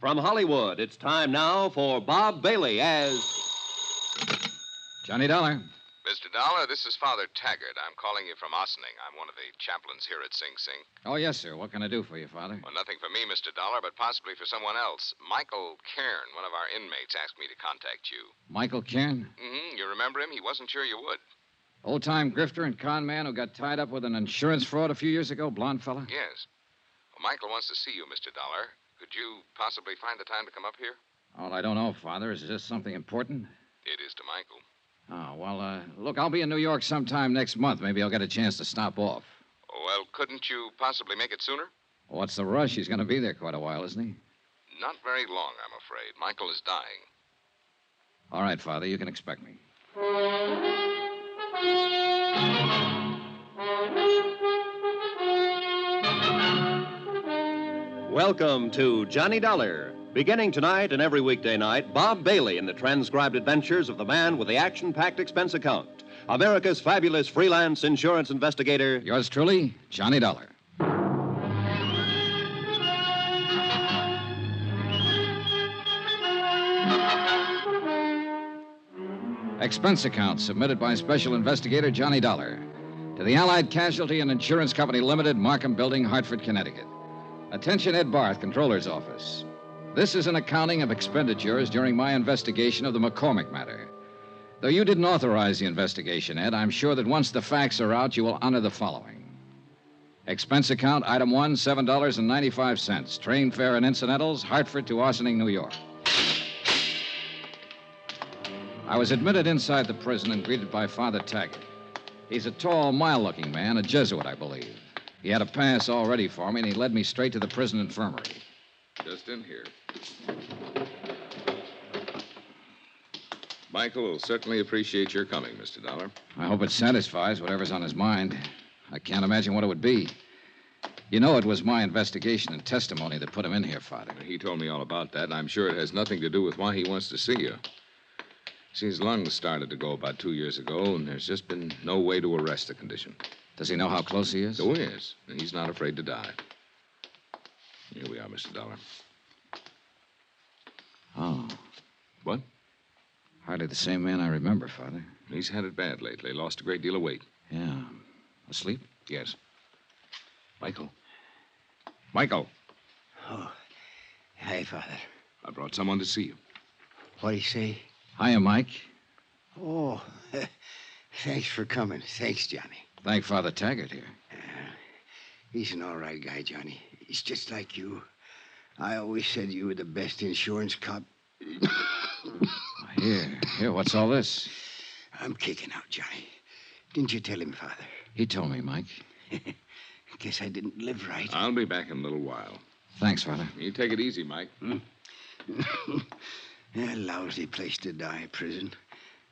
From Hollywood, it's time now for Bob Bailey as... Johnny Dollar. Mr. Dollar, this is Father Taggart. I'm calling you from Ossining. I'm one of the chaplains here at Sing Sing. Oh, yes, sir. What can I do for you, Father? Well, nothing for me, Mr. Dollar, but possibly for someone else. Michael Cairn, one of our inmates, asked me to contact you. Michael Cairn? Mm-hmm. You remember him? He wasn't sure you would. Old-time grifter and con man who got tied up with an insurance fraud a few years ago, blonde fella? Yes. Well, Michael wants to see you, Mr. Dollar. Could you possibly find the time to come up here? Oh, I don't know, Father. Is this something important? It is to Michael. Oh, well, look, I'll be in New York sometime next month. Maybe I'll get a chance to stop off. Well, couldn't you possibly make it sooner? What's the rush? He's going to be there quite a while, isn't he? Not very long, I'm afraid. Michael is dying. All right, Father, you can expect me. Welcome to Johnny Dollar. Beginning tonight and every weekday night, Bob Bailey in the transcribed adventures of the man with the action-packed expense account. America's fabulous freelance insurance investigator. Yours truly, Johnny Dollar. Expense account submitted by Special Investigator Johnny Dollar to the Allied Casualty and Insurance Company Limited, Markham Building, Hartford, Connecticut. Attention, Ed Barth, Controller's Office. This is an accounting of expenditures during my investigation of the Macormack Matter. Though you didn't authorize the investigation, Ed, I'm sure that once the facts are out, you will honor the following. Expense account, item 1, $7.95. Train fare and incidentals, Hartford to Ossining, New York. I was admitted inside the prison and greeted by Father Taggart. He's a tall, mild-looking man, a Jesuit, I believe. He had a pass all ready for me, and he led me straight to the prison infirmary. Just in here. Michael will certainly appreciate your coming, Mr. Dollar. I hope it satisfies whatever's on his mind. I can't imagine what it would be. You know it was my investigation and testimony that put him in here, Father. He told me all about that, and I'm sure it has nothing to do with why he wants to see you. See, his lungs started to go about 2 years ago, and there's just been no way to arrest the condition. Does he know how close he is? So he is, and he's not afraid to die. Here we are, Mr. Dollar. Oh. What? Hardly the same man I remember, Father. He's had it bad lately. Lost a great deal of weight. Yeah. Asleep? Yes. Michael. Michael. Oh, hi, Father. I brought someone to see you. What'd he say? Hiya, Mike. Oh, thanks for coming. Thanks, Johnny. Thank Father Taggart here. He's an all right guy, Johnny. He's just like you. I always said you were the best insurance cop. Here, what's all this? I'm kicking out, Johnny. Didn't you tell him, Father? He told me, Mike. Guess I didn't live right. I'll be back in a little while. Thanks, Father. You take it easy, Mike. A lousy place to die, prison.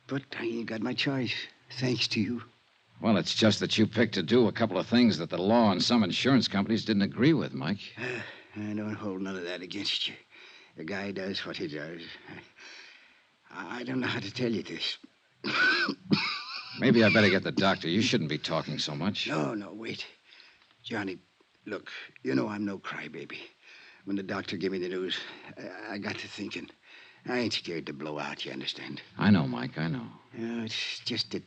But I ain't got my choice, thanks to you. Well, it's just that you picked to do a couple of things that the law and some insurance companies didn't agree with, Mike. I don't hold none of that against you. The guy does what he does. I don't know how to tell you this. Maybe I better get the doctor. You shouldn't be talking so much. No, wait. Johnny, look, you know I'm no crybaby. When the doctor gave me the news, I got to thinking. I ain't scared to blow out, you understand? I know, Mike, I know. It's just that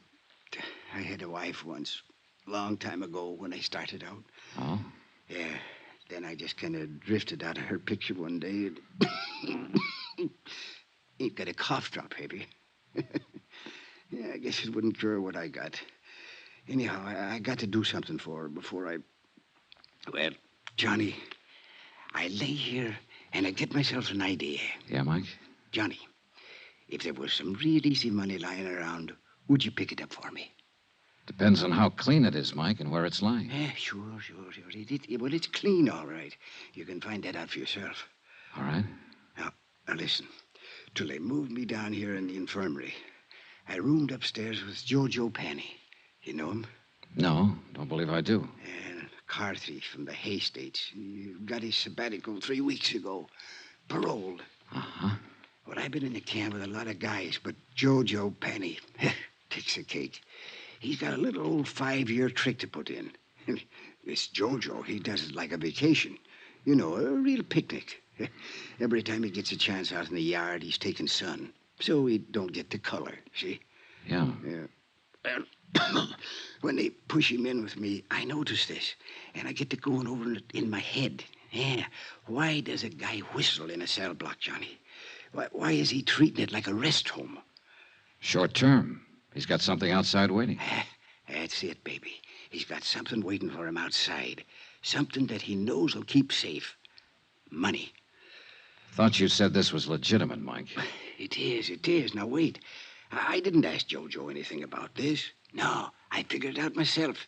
I had a wife once, long time ago when I started out. Oh? Yeah, then I just kind of drifted out of her picture one day. Ain't got a cough drop, baby. Yeah, I guess it wouldn't cure what I got. Anyhow, I got to do something for her before I... Well, Johnny, I lay here and I get myself an idea. Yeah, Mike? Johnny, if there was some real easy money lying around, would you pick it up for me? Depends on how clean it is, Mike, and where it's lying. Sure. Well, it's clean, all right. You can find that out for yourself. All right. Now listen. Till they moved me down here in the infirmary, I roomed upstairs with Jojo Penny. You know him? No, don't believe I do. And car thief from the Hay States. He got his sabbatical 3 weeks ago. Paroled. Uh-huh. Well, I've been in the camp with a lot of guys, but Jojo Penny takes the cake. He's got a little old 5-year trick to put in. This Jojo, he does it like a vacation. You know, a real picnic. Every time he gets a chance out in the yard, he's taking sun. So he don't get the color, see? Yeah. Well, when they push him in with me, I notice this. And I get to going over it in my head. Yeah. Why does a guy whistle in a cell block, Johnny? Why is he treating it like a rest home? Short term. He's got something outside waiting. That's it, baby. He's got something waiting for him outside. Something that he knows will keep safe. Money. Thought you said this was legitimate, Mike. It is. Now, wait. I didn't ask Jojo anything about this. No, I figured it out myself.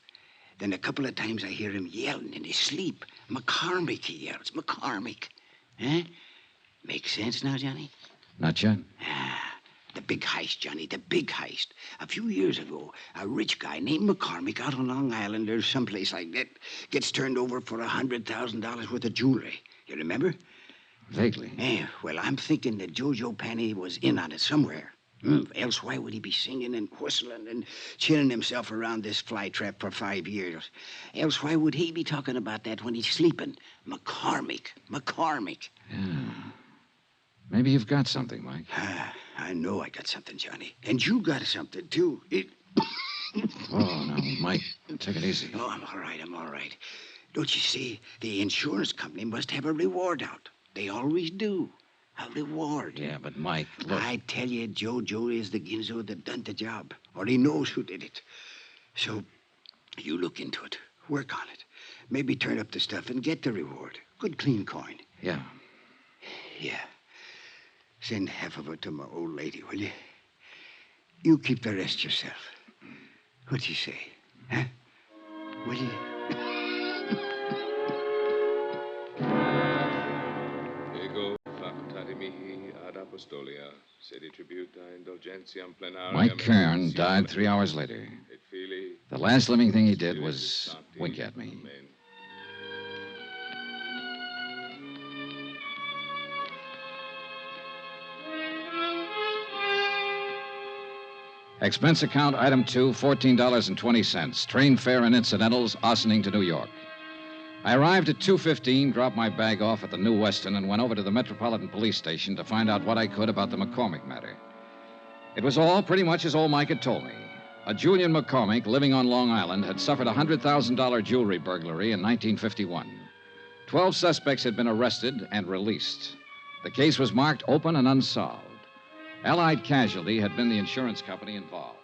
Then a couple of times I hear him yelling in his sleep. McCormick, he yells. McCormick. Huh? Make sense now, Johnny? Not yet. The big heist, Johnny, the big heist. A few years ago, a rich guy named McCormick out on Long Island or someplace like that gets turned over for $100,000 worth of jewelry. You remember? Vaguely. Yeah, well, I'm thinking that Jojo Penny was in on it somewhere. Else why would he be singing and whistling and chilling himself around this fly trap for 5 years? Else why would he be talking about that when he's sleeping? McCormick. Yeah. Maybe you've got something, Mike. I know I got something, Johnny. And you got something, too. Oh, no, Mike, take it easy. Oh, I'm all right. Don't you see? The insurance company must have a reward out. They always do. A reward. Yeah, but Mike, look. I tell you, Jojo is the ginzo that done the job. Or he knows who did it. So, you look into it. Work on it. Maybe turn up the stuff and get the reward. Good, clean coin. Yeah. Yeah. Send half of it to my old lady, will you? You keep the rest yourself. What do you say? Huh? Will you? Ego facultati mihi ad apostolia, sedi tributa indulgentiam plenariam. Mike Kern died 3 hours later. Et Filii The last living thing he did was wink at me. Amen. Expense account item 2, $14.20. Train fare and incidentals, Ossining to New York. I arrived at 2:15, dropped my bag off at the New Weston, and went over to the Metropolitan Police Station to find out what I could about the McCormick matter. It was all pretty much as old Mike had told me. A Julian McCormick living on Long Island had suffered a $100,000 jewelry burglary in 1951. 12 suspects had been arrested and released. The case was marked open and unsolved. Allied Casualty had been the insurance company involved.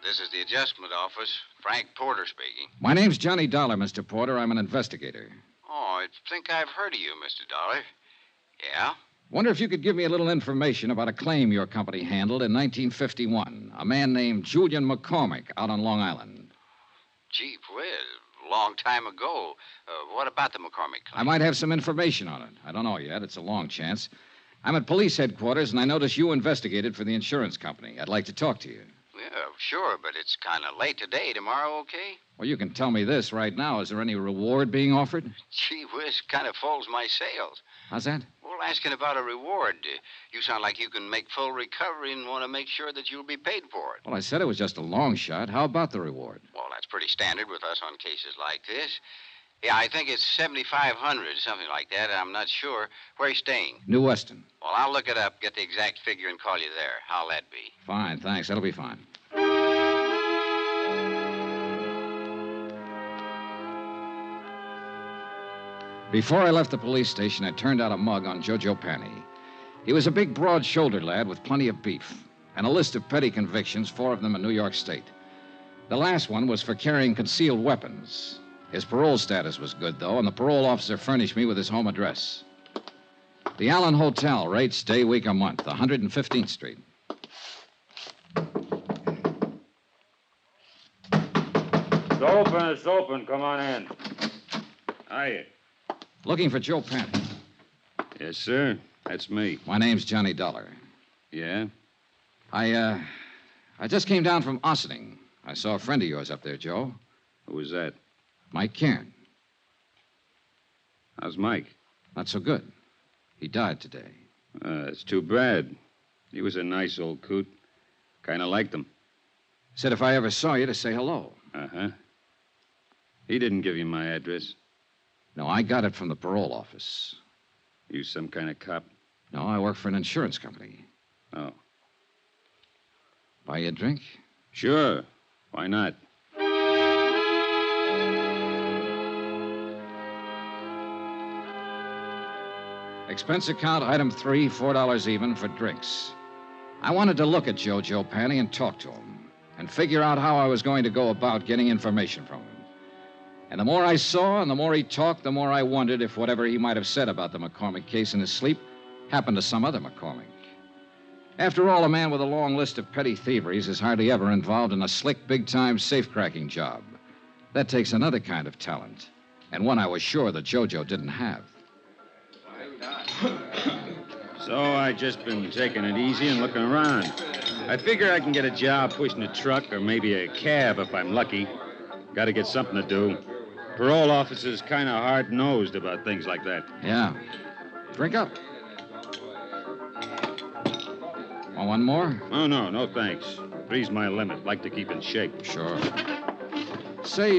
This is the adjustment office. Frank Porter speaking. My name's Johnny Dollar, Mr. Porter. I'm an investigator. Oh, I think I've heard of you, Mr. Dollar. Yeah? Wonder if you could give me a little information about a claim your company handled in 1951. A man named Julian McCormick out on Long Island. Gee whiz, long time ago. What about the McCormick claim? I might have some information on it. I don't know yet. It's a long chance. I'm at police headquarters, and I notice you investigated for the insurance company. I'd like to talk to you. Yeah, sure, but it's kind of late today. Tomorrow, okay? Well, you can tell me this right now. Is there any reward being offered? Gee whiz, kind of folds my sails. How's that? Well, asking about a reward. You sound like you can make full recovery and want to make sure that you'll be paid for it. Well, I said it was just a long shot. How about the reward? Well, that's pretty standard with us on cases like this. Yeah, I think it's 7,500, something like that. I'm not sure. Where are you staying? New Weston. Well, I'll look it up, get the exact figure, and call you there. How'll that be? Fine, thanks. That'll be fine. Before I left the police station, I turned out a mug on Jojo Penny. He was a big, broad-shouldered lad with plenty of beef, and a list of petty convictions, 4 of them in New York State. The last one was for carrying concealed weapons. His parole status was good, though, and the parole officer furnished me with his home address. The Allen Hotel, rates day, week, or month, 115th Street. It's open. Come on in. Hiya. Looking for Joe Penny. Yes, sir. That's me. My name's Johnny Dollar. Yeah? I just came down from Ossining. I saw a friend of yours up there, Joe. Who was that? Mike Cairn. How's Mike? Not so good. He died today. It's too bad. He was a nice old coot. Kind of liked him. Said if I ever saw you to say hello. Uh-huh. He didn't give you my address. No, I got it from the parole office. You some kind of cop? No, I work for an insurance company. Oh. Buy you a drink? Sure. Why not? Expense account, item 3, $4 even for drinks. I wanted to look at Joe Panny and talk to him and figure out how I was going to go about getting information from him. And the more I saw and the more he talked, the more I wondered if whatever he might have said about the McCormick case in his sleep happened to some other McCormick. After all, a man with a long list of petty thieveries is hardly ever involved in a slick, big-time safe-cracking job. That takes another kind of talent, and one I was sure that Jojo didn't have. So I just been taking it easy and looking around. I figure I can get a job pushing a truck or maybe a cab if I'm lucky. Got to get something to do. Parole officers kind of hard-nosed about things like that. Yeah. Drink up. Want one more? Oh, no thanks. 3's my limit. Like to keep in shape. Sure. Say,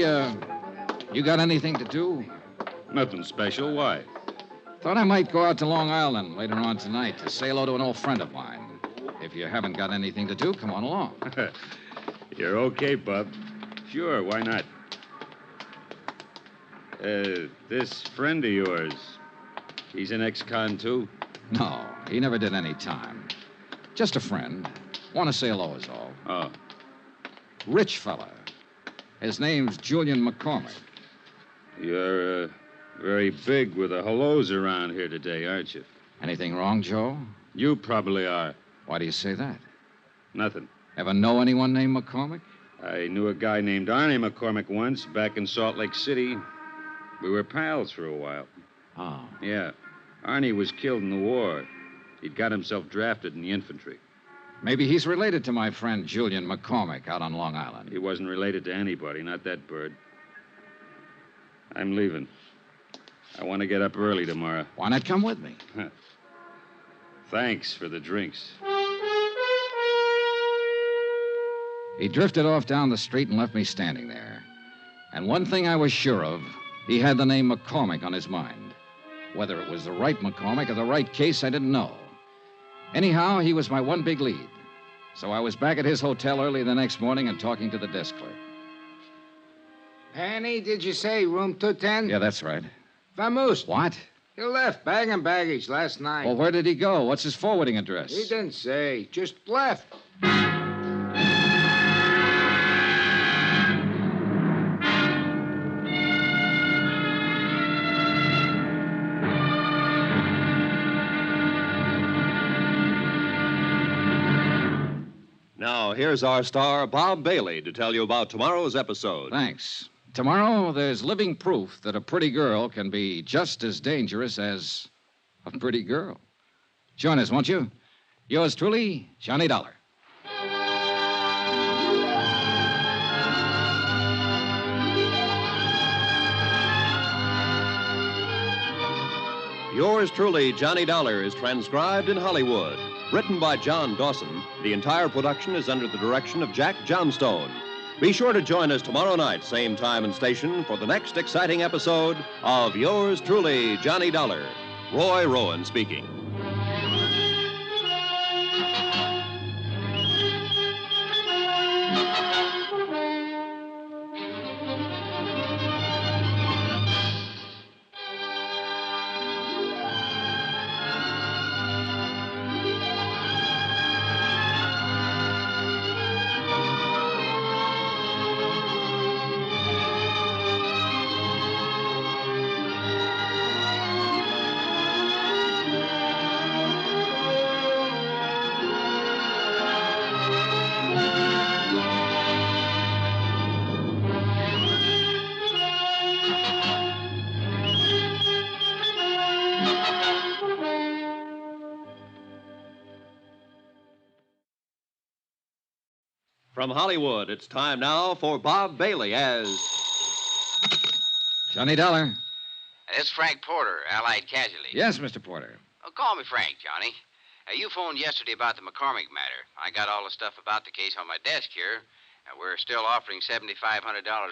you got anything to do? Nothing special. Why? Thought I might go out to Long Island later on tonight to say hello to an old friend of mine. If you haven't got anything to do, come on along. You're okay, Bub. Sure, why not? This friend of yours, he's an ex-con, too? No, he never did any time. Just a friend. Want to say hello is all. Oh. Rich fella. His name's Julian McCormick. You're, very big with the hellos around here today, aren't you? Anything wrong, Joe? You probably are. Why do you say that? Nothing. Ever know anyone named McCormick? I knew a guy named Arnie McCormick once back in Salt Lake City. We were pals for a while. Oh. Yeah. Arnie was killed in the war. He'd got himself drafted in the infantry. Maybe he's related to my friend Julian McCormick out on Long Island. He wasn't related to anybody, not that bird. I'm leaving. I want to get up early tomorrow. Why not come with me? Thanks for the drinks. He drifted off down the street and left me standing there. And one thing I was sure of, he had the name McCormick on his mind. Whether it was the right McCormick or the right case, I didn't know. Anyhow, he was my one big lead. So I was back at his hotel early the next morning and talking to the desk clerk. Penny, did you say room 210? Yeah, that's right. Vamoose. What? He left bag and baggage last night. Well, where did he go? What's his forwarding address? He didn't say. Just left. Now, here's our star, Bob Bailey, to tell you about tomorrow's episode. Thanks. Tomorrow, there's living proof that a pretty girl can be just as dangerous as a pretty girl. Join us, won't you? Yours truly, Johnny Dollar. Yours truly, Johnny Dollar, is transcribed in Hollywood. Written by John Dawson, the entire production is under the direction of Jack Johnstone. Be sure to join us tomorrow night, same time and station, for the next exciting episode of Yours truly, Johnny Dollar. Roy Rowan speaking. From Hollywood, it's time now for Bob Bailey as... Johnny Dollar. It's Frank Porter, Allied Casualty. Yes, Mr. Porter. Oh, call me Frank, Johnny. You phoned yesterday about the McCormick matter. I got all the stuff about the case on my desk here, and we're still offering $7,500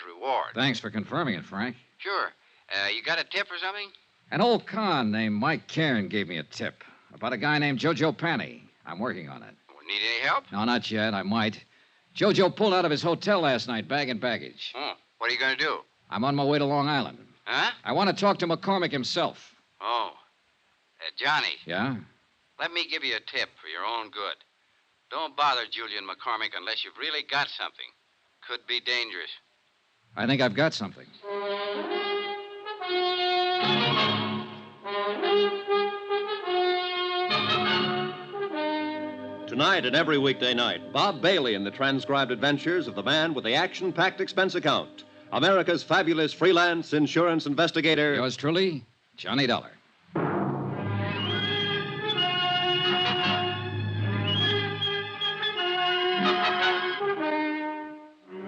reward. Thanks for confirming it, Frank. Sure. You got a tip or something? An old con named Mike Cairn gave me a tip about a guy named Jojo Panny. I'm working on it. Need any help? No, not yet. I might. Jojo pulled out of his hotel last night, bagging baggage. Oh, what are you going to do? I'm on my way to Long Island. Huh? I want to talk to Macormack himself. Oh. Johnny, Yeah? let me give you a tip for your own good. Don't bother Julian McCormick unless you've really got something. Could be dangerous. I think I've got something. Tonight and every weekday night, Bob Bailey in the transcribed adventures of the man with the action-packed expense account. America's fabulous freelance insurance investigator. Yours truly, Johnny Dollar.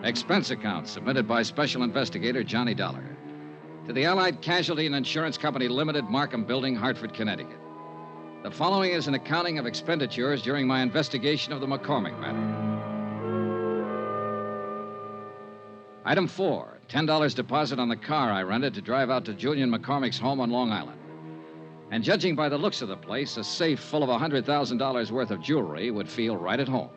Expense account submitted by Special Investigator Johnny Dollar to the Allied Casualty and Insurance Company Limited, Markham Building, Hartford, Connecticut. The following is an accounting of expenditures during my investigation of the Macormack matter. Item 4, $10 deposit on the car I rented to drive out to Julian McCormick's home on Long Island. And judging by the looks of the place, a safe full of $100,000 worth of jewelry would feel right at home.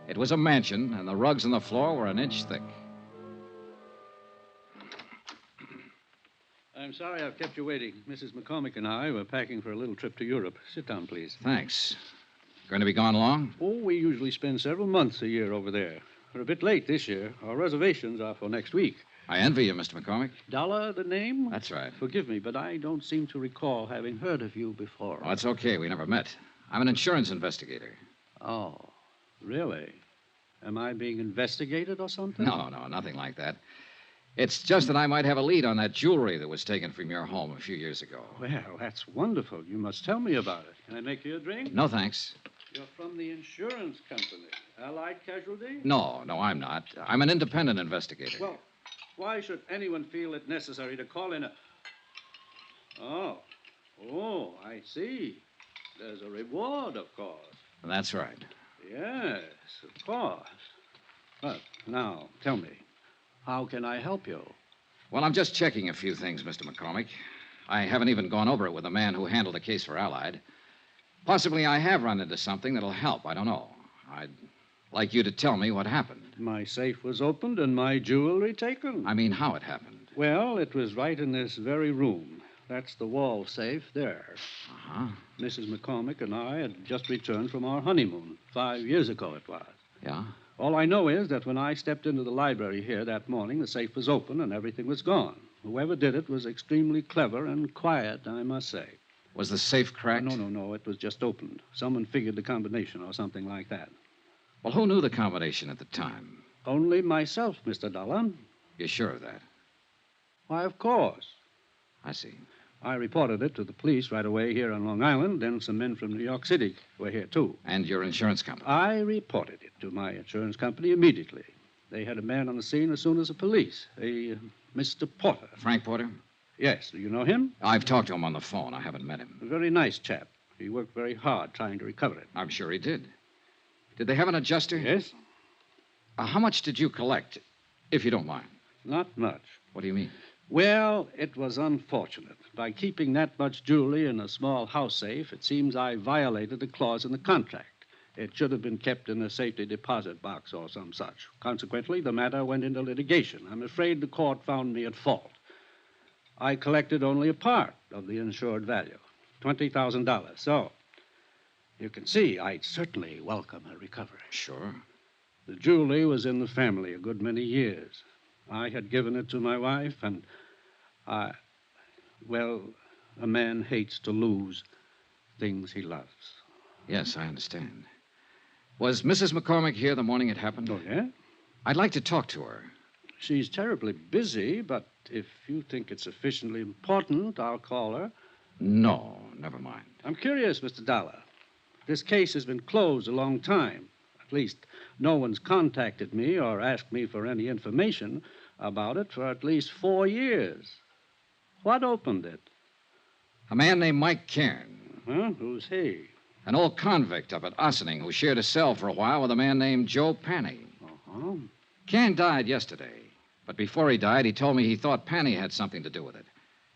It was a mansion, and the rugs on the floor were an inch thick. I'm sorry I've kept you waiting. Mrs. McCormick and I were packing for a little trip to Europe. Sit down, please. Thanks. Going to be gone long? Oh, we usually spend several months a year over there. We're a bit late this year. Our reservations are for next week. I envy you, Mr. McCormick. Dollar, the name? That's right. Forgive me, but I don't seem to recall having heard of you before. Oh, that's okay. We never met. I'm an insurance investigator. Oh, really? Am I being investigated or something? No, nothing like that. It's just that I might have a lead on that jewelry that was taken from your home a few years ago. Well, that's wonderful. You must tell me about it. Can I make you a drink? No, thanks. You're from the insurance company. Allied Casualty? No, I'm not. I'm an independent investigator. Well, why should anyone feel it necessary to call in a... Oh, I see. There's a reward, of course. That's right. Yes, of course. But now, tell me, how can I help you? Well, I'm just checking a few things, Mr. McCormick. I haven't even gone over it with the man who handled the case for Allied. Possibly I have run into something that'll help. I don't know. I'd like you to tell me what happened. My safe was opened and my jewelry taken. I mean, how it happened. Well, it was right in this very room. That's the wall safe there. Uh-huh. Mrs. McCormick and I had just returned from our honeymoon. 5 years ago it was. Yeah? All I know is that when I stepped into the library here that morning, the safe was open and everything was gone. Whoever did it was extremely clever and quiet, I must say. Was the safe cracked? No. It was just opened. Someone figured the combination or something like that. Well, who knew the combination at the time? Only myself, Mr. Dollar. You're sure of that? Why, of course. I see. I reported it to the police right away here on Long Island. Then some men from New York City were here, too. And your insurance company? I reported it to my insurance company immediately. They had a man on the scene as soon as the police, a Mr. Porter. Frank Porter? Yes. Do you know him? I've talked to him on the phone. I haven't met him. A very nice chap. He worked very hard trying to recover it. I'm sure he did. Did they have an adjuster? Yes? How much did you collect, if you don't mind? Not much. What do you mean? Well, it was unfortunate. By keeping that much jewelry in a small house safe, it seems I violated a clause in the contract. It should have been kept in a safety deposit box or some such. Consequently, the matter went into litigation. I'm afraid the court found me at fault. I collected only a part of the insured value, $20,000. So, you can see I'd certainly welcome a recovery. Sure. The jewelry was in the family a good many years. I had given it to my wife, and well, a man hates to lose things he loves. Yes, I understand. Was Mrs. McCormick here the morning it happened? Oh, yeah? I'd like to talk to her. She's terribly busy, but if you think it's sufficiently important, I'll call her. No, never mind. I'm curious, Mr. Dollar. This case has been closed a long time. At least, no one's contacted me or asked me for any information about it for at least 4 years. What opened it? A man named Mike Cairn. Huh? Who's he? An old convict up at Ossining who shared a cell for a while with a man named Joe Panny. Uh-huh. Cairn died yesterday, but before he died, he told me he thought Panny had something to do with it.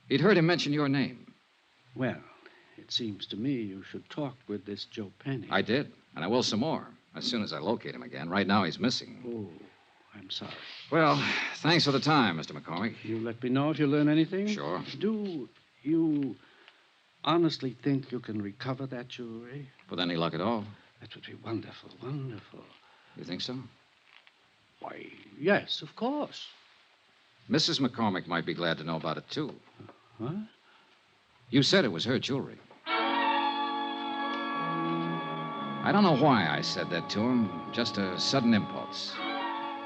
He'd heard him mention your name. Well, it seems to me you should talk with this Joe Penny. I did, and I will some more, as soon as I locate him again. Right now, he's missing. Oh, I'm sorry. Well, thanks for the time, Mr. McCormick. You let me know if you learn anything? Sure. Do you honestly think you can recover that jewelry? With any luck at all. That would be wonderful, wonderful. You think so? Why, yes, of course. Mrs. McCormick might be glad to know about it, too. What? You said it was her jewelry. I don't know why I said that to him, just a sudden impulse.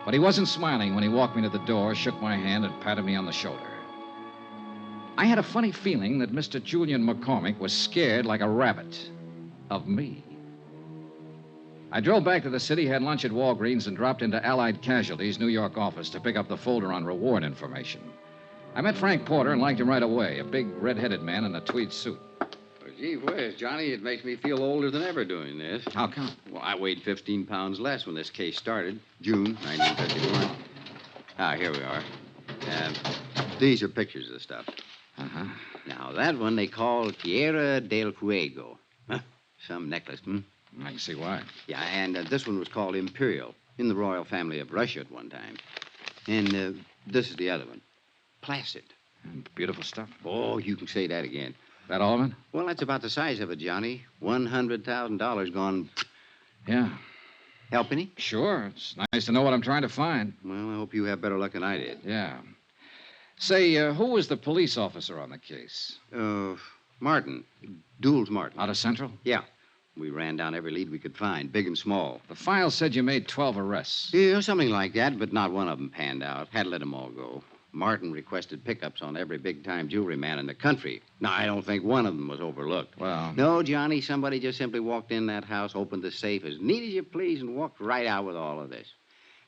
But he wasn't smiling when he walked me to the door, shook my hand, and patted me on the shoulder. I had a funny feeling that Mr. Julian McCormick was scared like a rabbit of me. I drove back to the city, had lunch at Walgreens, and dropped into Allied Casualty's New York office to pick up the folder on reward information. I met Frank Porter and liked him right away, a big, red-headed man in a tweed suit. Well, gee whiz, Johnny, it makes me feel older than ever doing this. How come? Well, I weighed 15 pounds less when this case started, June 1951. Ah, here we are. These are pictures of the stuff. Uh-huh. Now, that one they call Tierra del Fuego. Huh, some necklace, I can see why. Yeah, and this one was called Imperial, in the royal family of Russia at one time. And this is the other one, Placid. Beautiful stuff. Oh, you can say that again. That all of it? Well, that's about the size of it, Johnny. $100,000 gone. Yeah. Help any? Sure. It's nice to know what I'm trying to find. Well, I hope you have better luck than I did. Yeah. Say, who was the police officer on the case? Martin. Dools Martin. Out of Central? Yeah. We ran down every lead we could find, big and small. The file said you made 12 arrests. Yeah, something like that, but not one of them panned out. Had to let them all go. Martin requested pickups on every big-time jewelry man in the country. Now, I don't think one of them was overlooked. Well... No, Johnny, somebody just simply walked in that house, opened the safe as neat as you please, and walked right out with all of this.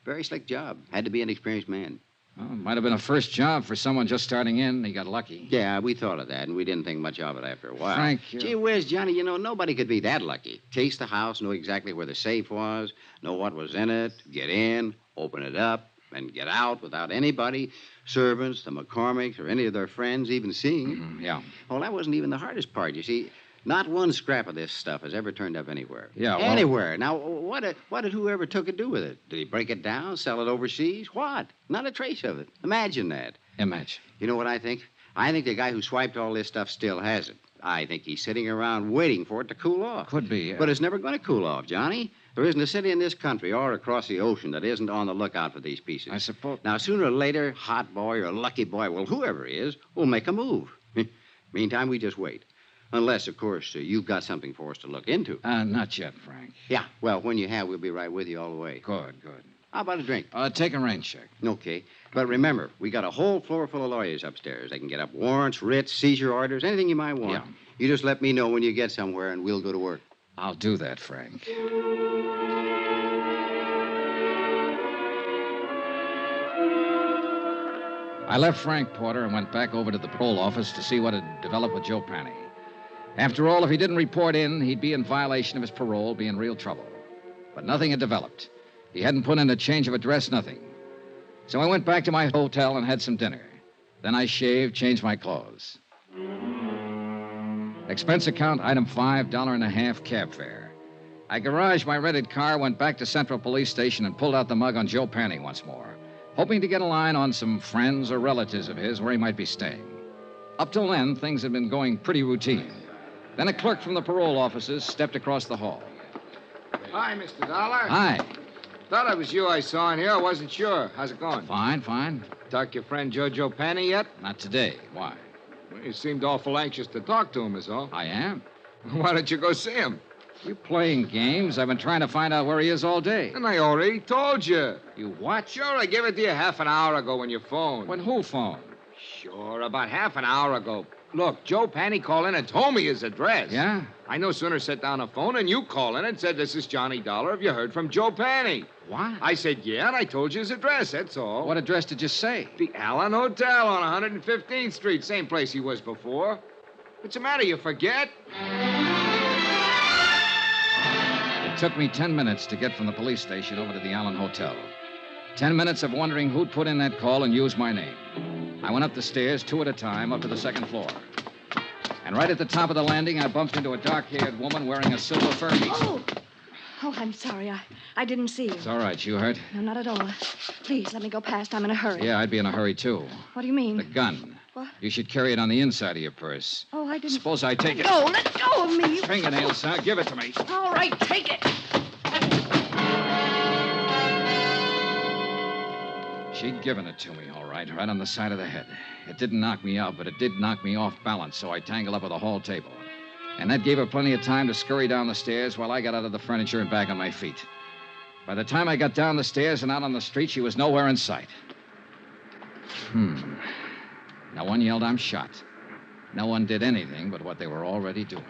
Very slick job. Had to be an experienced man. Well, it might have been a first job for someone just starting in. He got lucky. Yeah, we thought of that, and we didn't think much of it after a while. Frank, Gee whiz, Johnny, nobody could be that lucky. Case the house, know exactly where the safe was, know what was in it, get in, open it up, and get out without anybody, servants, the McCormicks, or any of their friends even seeing it. Mm-hmm, yeah. Well, that wasn't even the hardest part, you see. Not one scrap of this stuff has ever turned up anywhere. Yeah, well... Anywhere. Now, what did whoever took it do with it? Did he break it down, sell it overseas? What? Not a trace of it. Imagine that. Imagine. You know what I think? I think the guy who swiped all this stuff still has it. I think he's sitting around waiting for it to cool off. Could be. But it's never going to cool off, Johnny. There isn't a city in this country or across the ocean that isn't on the lookout for these pieces. I suppose... Now, sooner or later, Hot Boy or Lucky Boy, well, whoever he is, will make a move. Meantime, we just wait. Unless, of course, you've got something for us to look into. Not yet, Frank. Yeah, well, when you have, we'll be right with you all the way. Good. How about a drink? Take a rain check. Okay. But remember, we got a whole floor full of lawyers upstairs. They can get up warrants, writs, seizure orders, anything you might want. Yeah. You just let me know when you get somewhere, and we'll go to work. I'll do that, Frank. I left Frank Porter and went back over to the parole office to see what had developed with Joe Penny. After all, if he didn't report in, he'd be in violation of his parole, be in real trouble. But nothing had developed. He hadn't put in a change of address, nothing. So I went back to my hotel and had some dinner. Then I shaved, changed my clothes. Expense account, item 5, $1.50 cab fare. I garaged my rented car, went back to Central Police Station, and pulled out the mug on Joe Penny once more, hoping to get a line on some friends or relatives of his where he might be staying. Up till then, things had been going pretty routine. Then a clerk from the parole offices stepped across the hall. Hi, Mr. Dollar. Hi. Thought it was you I saw in here. I wasn't sure. How's it going? Fine. Talk to your friend Jojo Penny yet? Not today. Why? Well, you seemed awful anxious to talk to him, is all. I am. Why don't you go see him? You playing games? I've been trying to find out where he is all day. And I already told you. You what? Sure, I gave it to you half an hour ago when you phoned. When who phoned? Sure, about half an hour ago. Look, Joe Penny called in and told me his address. Yeah? I no sooner set down a phone and you call in and said, "This is Johnny Dollar. Have you heard from Joe Penny?" What? I said, yeah, and I told you his address, that's all. What address did you say? The Allen Hotel on 115th Street, same place he was before. What's the matter, you forget? It took me 10 minutes to get from the police station over to the Allen Hotel. 10 minutes of wondering who'd put in that call and used my name. I went up the stairs, 2 at a time, up to the second floor. And right at the top of the landing, I bumped into a dark-haired woman wearing a silver fur piece. Oh, I'm sorry. I didn't see you. It's all right. You hurt? No, not at all. Please, let me go past. I'm in a hurry. Yeah, I'd be in a hurry, too. What do you mean? The gun. What? You should carry it on the inside of your purse. Oh, I didn't... Suppose I take it. No, let go of me. Fingernails, huh? Give it to me. All right, take it. She'd given it to me, all right on the side of the head. It didn't knock me out, but it did knock me off balance, so I tangled up with the hall table. And that gave her plenty of time to scurry down the stairs while I got out of the furniture and back on my feet. By the time I got down the stairs and out on the street, she was nowhere in sight. No one yelled, "I'm shot." No one did anything but what they were already doing.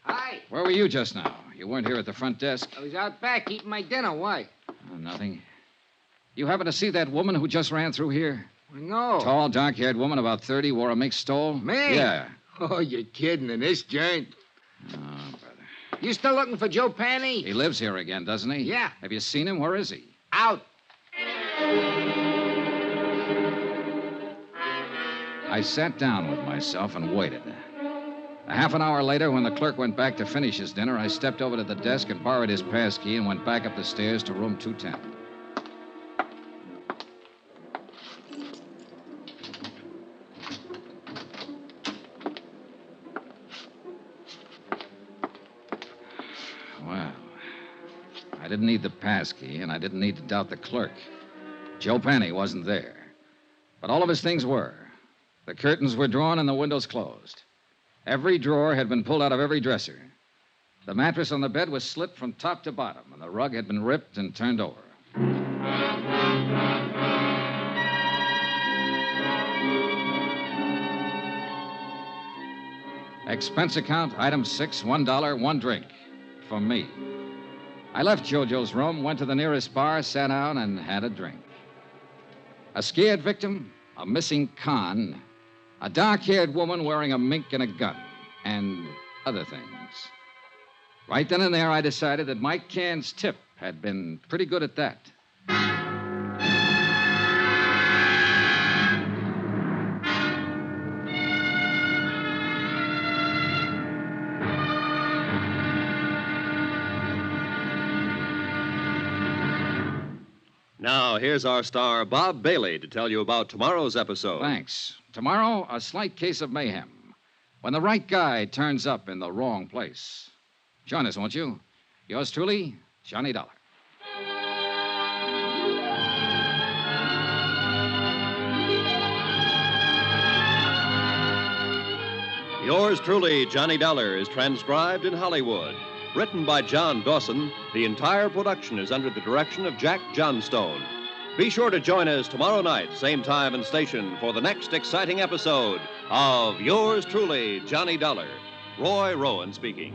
Hi. Where were you just now? You weren't here at the front desk? I was out back eating my dinner. Why? Oh, nothing. You happen to see that woman who just ran through here? No. Tall, dark-haired woman, about 30, wore a mixed stole? Me? Yeah. Oh, you're kidding in this joint. Oh, brother. You still looking for Joe Panny? He lives here again, doesn't he? Yeah. Have you seen him? Where is he? Out. I sat down with myself and waited. A half an hour later, when the clerk went back to finish his dinner, I stepped over to the desk and borrowed his pass key and went back up the stairs to room 210. Well, I didn't need the pass key, and I didn't need to doubt the clerk. Joe Panny wasn't there. But all of his things were. The curtains were drawn and the windows closed. Every drawer had been pulled out of every dresser. The mattress on the bed was slit from top to bottom, and the rug had been ripped and turned over. Expense account, item 6, $1, one drink. For me. I left Jojo's room, went to the nearest bar, sat down, and had a drink. A scared victim, a missing con, a dark-haired woman wearing a mink and a gun, and other things. Right then and there, I decided that Mike Cairns' tip had been pretty good at that. Now, here's our star, Bob Bailey, to tell you about tomorrow's episode. Thanks. Tomorrow, a slight case of mayhem. When the right guy turns up in the wrong place. Join us, won't you? Yours truly, Johnny Dollar. Yours truly, Johnny Dollar, is transcribed in Hollywood. Written by John Dawson, the entire production is under the direction of Jack Johnstone. Be sure to join us tomorrow night, same time and station, for the next exciting episode of Yours truly, Johnny Dollar. Roy Rowan speaking.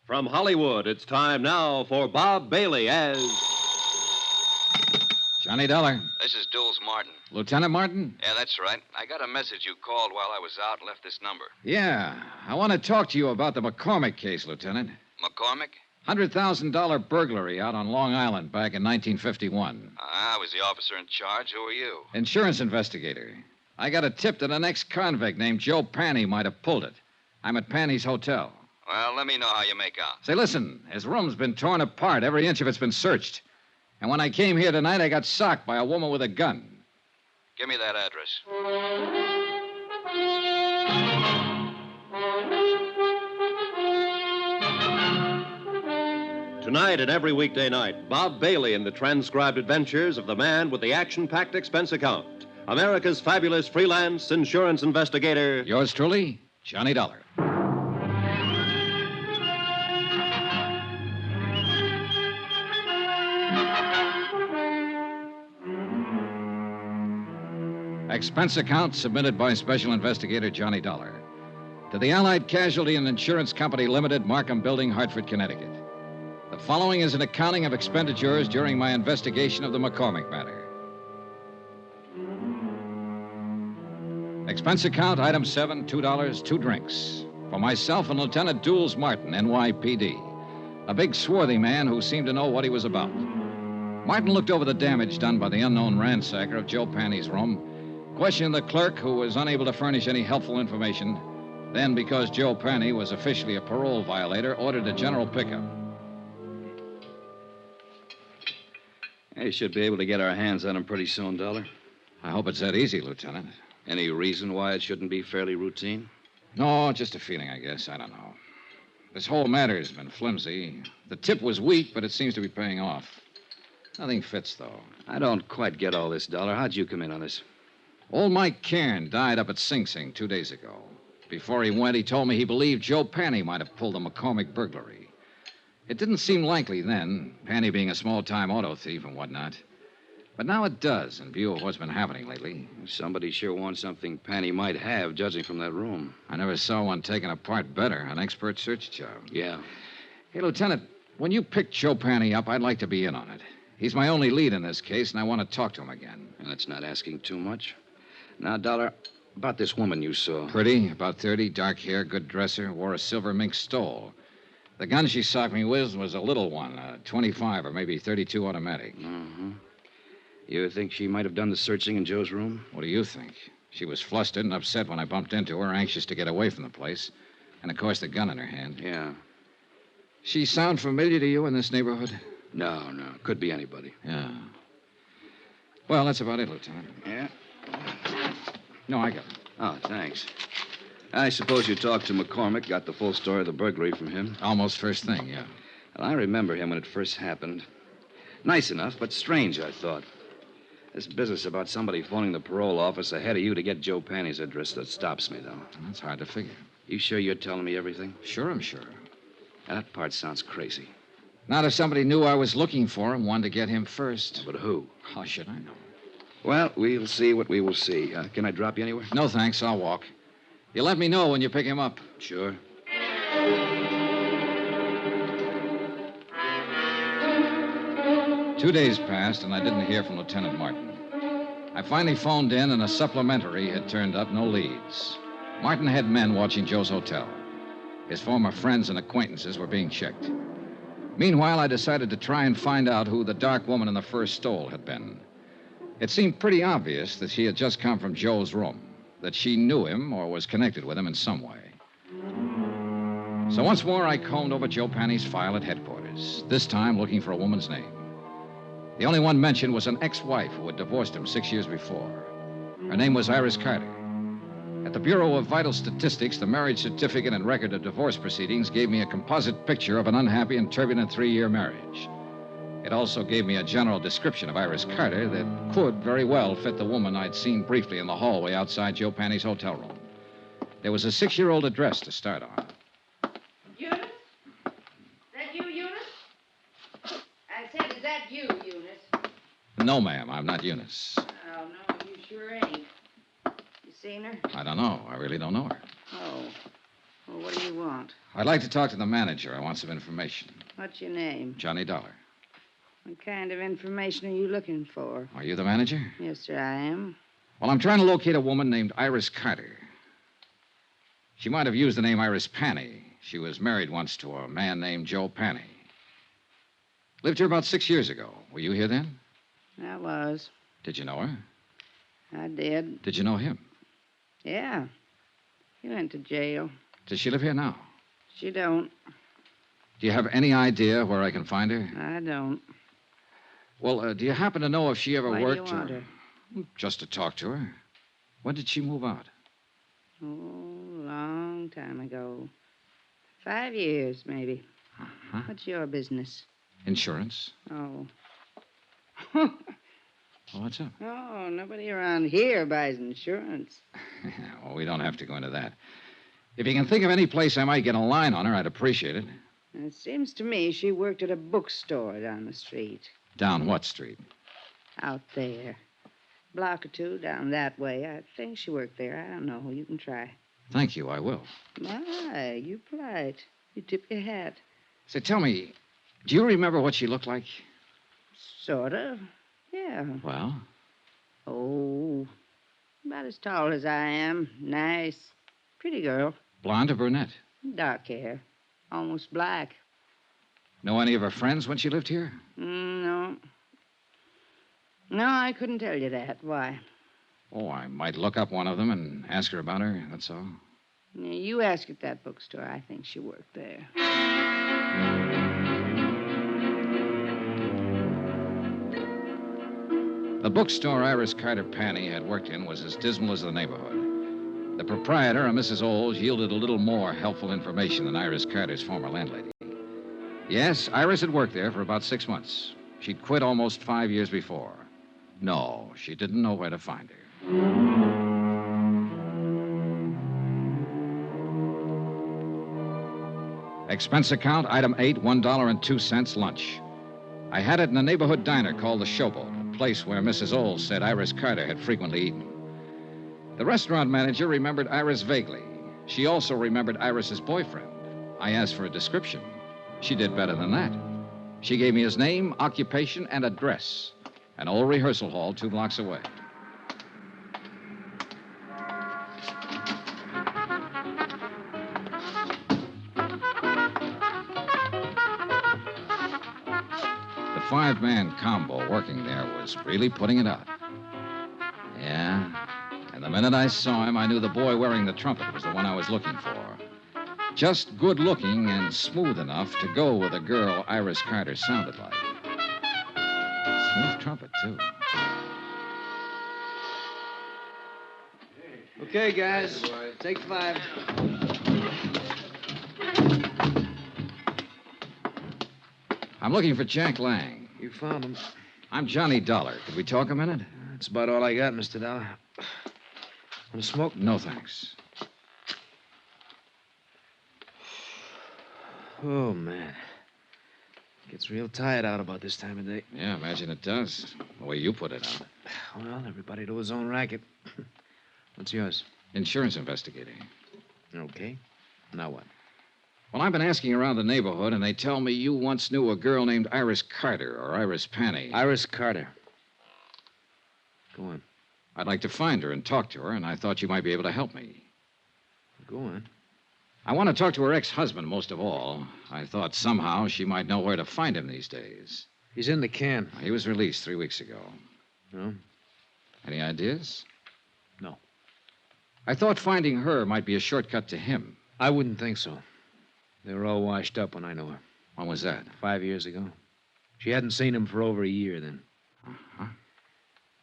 From Hollywood, it's time now for Bob Bailey as... Johnny Dollar. This is Dulles Martin. Lieutenant Martin? Yeah, that's right. I got a message you called while I was out and left this number. Yeah. I want to talk to you about the Macormack case, Lieutenant. McCormick? $100,000 burglary out on Long Island back in 1951. I was the officer in charge. Who are you? Insurance investigator. I got a tip that an ex-convict named Joe Panny might have pulled it. I'm at Panny's hotel. Well, let me know how you make out. Say, listen, his room's been torn apart. Every inch of it's been searched. And when I came here tonight, I got socked by a woman with a gun. Give me that address. Tonight and every weekday night, Bob Bailey in the transcribed adventures of the man with the action-packed expense account. America's fabulous freelance insurance investigator. Yours truly, Johnny Dollar. Expense account submitted by Special Investigator Johnny Dollar to the Allied Casualty and Insurance Company Limited, Markham Building, Hartford, Connecticut. The following is an accounting of expenditures during my investigation of the Macormack Matter. Expense account, item 7, $2, 2 drinks. For myself and Lieutenant Dools Martin, NYPD. A big, swarthy man who seemed to know what he was about. Martin looked over the damage done by the unknown ransacker of Joe Panny's room, questioned the clerk, who was unable to furnish any helpful information. Then, because Joe Panny was officially a parole violator, ordered a general pickup. We should be able to get our hands on him pretty soon, Dollar. I hope it's that easy, Lieutenant. Any reason why it shouldn't be fairly routine? No, just a feeling, I guess. I don't know. This whole matter's been flimsy. The tip was weak, but it seems to be paying off. Nothing fits, though. I don't quite get all this, Dollar. How'd you come in on this? Old Mike Cairn died up at Sing Sing 2 days ago. Before he went, he told me he believed Joe Panny might have pulled the McCormick burglary. It didn't seem likely then, Panny being a small-time auto thief and whatnot. But now it does, in view of what's been happening lately. Somebody sure wants something Panny might have, judging from that room. I never saw one taken apart better. An expert search job. Yeah. Hey, Lieutenant, when you picked Joe Panny up, I'd like to be in on it. He's my only lead in this case, and I want to talk to him again. And that's not asking too much. Now, Dollar, about this woman you saw. Pretty, about 30, dark hair, good dresser, wore a silver mink stole. The gun she socked me with was a little one, a 25 or maybe 32 automatic. Mm-hmm. You think she might have done the searching in Joe's room? What do you think? She was flustered and upset when I bumped into her, anxious to get away from the place. And, of course, the gun in her hand. Yeah. She sound familiar to you in this neighborhood? No. Could be anybody. Yeah. Well, that's about it, Lieutenant. Yeah? No, I got it. Oh, thanks. I suppose you talked to McCormick, got the full story of the burglary from him? Almost first thing, yeah. Well, I remember him when it first happened. Nice enough, but strange, I thought. This business about somebody phoning the parole office ahead of you to get Joe Panny's address, that stops me, though. That's hard to figure. You sure you're telling me everything? Sure, I'm sure. That part sounds crazy. Not if somebody knew I was looking for him, wanted to get him first. But who? How should I know? Well, we'll see what we will see. Can I drop you anywhere? No, thanks. I'll walk. You let me know when you pick him up. Sure. 2 days passed, and I didn't hear from Lieutenant Martin. I finally phoned in, and a supplementary had turned up, no leads. Martin had men watching Joe's hotel. His former friends and acquaintances were being checked. Meanwhile, I decided to try and find out who the dark woman in the first stole had been. It seemed pretty obvious that she had just come from Joe's room, that she knew him or was connected with him in some way. So once more, I combed over Joe Panny's file at headquarters, this time looking for a woman's name. The only one mentioned was an ex-wife who had divorced him 6 years before. Her name was Iris Carter. At the Bureau of Vital Statistics, the marriage certificate and record of divorce proceedings gave me a composite picture of an unhappy and turbulent 3-year marriage. It also gave me a general description of Iris Carter that could very well fit the woman I'd seen briefly in the hallway outside Joe Panny's hotel room. There was a 6-year-old address to start on. Eunice? Is that you, Eunice? I said, is that you, Eunice? No, ma'am, I'm not Eunice. Oh, no, you sure ain't. You seen her? I don't know. I really don't know her. Oh. Well, what do you want? I'd like to talk to the manager. I want some information. What's your name? Johnny Dollar. What kind of information are you looking for? Are you the manager? Yes, sir, I am. Well, I'm trying to locate a woman named Iris Carter. She might have used the name Iris Panny. She was married once to a man named Joe Panny. Lived here about 6 years ago. Were you here then? I was. Did you know her? I did. Did you know him? Yeah. He went to jail. Does she live here now? She don't. Do you have any idea where I can find her? I don't. Well, do you happen to know if she ever Why worked do you want her? Just to talk to her. When did she move out? Oh, long time ago. 5 years, maybe. Uh-huh. What's your business? Insurance. Oh. Well, what's up? Oh, nobody around here buys insurance. Well, we don't have to go into that. If you can think of any place I might get a line on her, I'd appreciate it. It seems to me she worked at a bookstore down the street. Down what street? Out there. Block or two down that way. I think she worked there. I don't know. You can try. Thank you, I will. My, you polite. You tip your hat. Say, tell me, do you remember what she looked like? Sort of. Yeah. Well? Oh, about as tall as I am. Nice. Pretty girl. Blonde or brunette? Dark hair. Almost black. Know any of her friends when she lived here? No. No, I couldn't tell you that. Why? Oh, I might look up one of them and ask her about her, that's all. Yeah, you ask at that bookstore. I think she worked there. The bookstore Iris Carter Panny had worked in was as dismal as the neighborhood. The proprietor, a Mrs. Olds, yielded a little more helpful information than Iris Carter's former landlady. Yes, Iris had worked there for about 6 months. She'd quit almost 5 years before. No, she didn't know where to find her. Expense account, item 8, $1.02 lunch. I had it in a neighborhood diner called the Showboat, a place where Mrs. Olds said Iris Carter had frequently eaten. The restaurant manager remembered Iris vaguely. She also remembered Iris's boyfriend. I asked for a description. She did better than that. She gave me his name, occupation, and address. An old rehearsal hall 2 blocks away. The 5-man combo working there was really putting it out. Yeah, and the minute I saw him, I knew the boy wearing the trumpet was the one I was looking for. Just good looking and smooth enough to go with a girl Iris Carter sounded like. Smooth trumpet, too. Okay, guys. Take 5. I'm looking for Jack Lang. You found him. I'm Johnny Dollar. Could we talk a minute? That's about all I got, Mr. Dollar. Want to smoke? No, thanks. Oh, man. Gets real tired out about this time of day. Yeah, imagine it does. The way you put it out. Well, everybody to his own racket. What's yours? Insurance investigator. Okay. Now what? Well, I've been asking around the neighborhood, and they tell me you once knew a girl named Iris Carter, or Iris Panny. Iris Carter. Go on. I'd like to find her and talk to her, and I thought you might be able to help me. Go on. I want to talk to her ex-husband most of all. I thought somehow she might know where to find him these days. He's in the can. He was released 3 weeks ago. No? Any ideas? No. I thought finding her might be a shortcut to him. I wouldn't think so. They were all washed up when I knew her. When was that? 5 years ago. She hadn't seen him for over a year then. Uh-huh.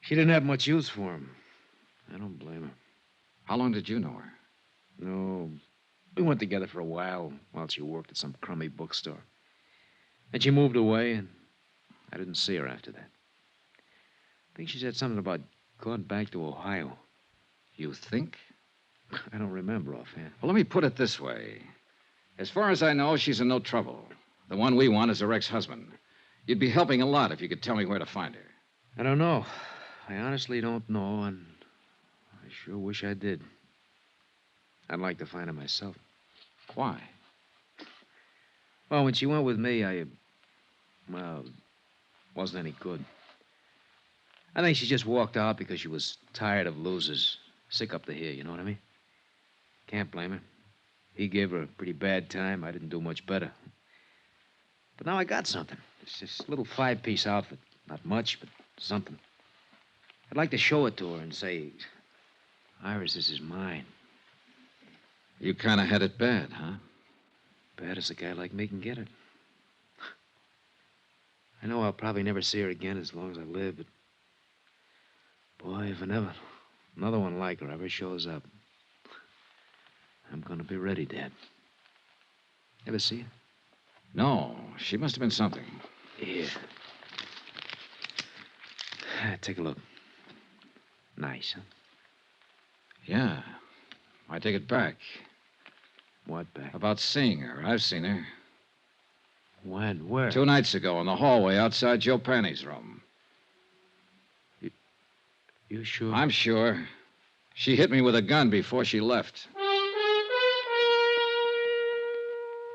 She didn't have much use for him. I don't blame her. How long did you know her? No. We went together for a while she worked at some crummy bookstore. Then she moved away, and I didn't see her after that. I think she said something about going back to Ohio. You think? I don't remember offhand. Well, let me put it this way. As far as I know, she's in no trouble. The one we want is her ex-husband. You'd be helping a lot if you could tell me where to find her. I don't know. I honestly don't know, and I sure wish I did. I'd like to find her myself. Why? Well, when she went with me, wasn't any good. I think she just walked out because she was tired of losers. Sick up to here, you know what I mean? Can't blame her. He gave her a pretty bad time. I didn't do much better. But now I got something. It's this little 5-piece outfit. Not much, but something. I'd like to show it to her and say, Iris, this is mine. You kind of had it bad, huh? Bad as a guy like me can get it. I know I'll probably never see her again as long as I live, but... boy, if another one like her ever shows up, I'm gonna be ready, Dad. Ever see her? No, she must have been something. Here. Take a look. Nice, huh? Yeah. I take it back. What back? About seeing her. I've seen her. When? Where? 2 nights ago in the hallway outside Joe Penny's room. You sure? I'm sure. She hit me with a gun before she left.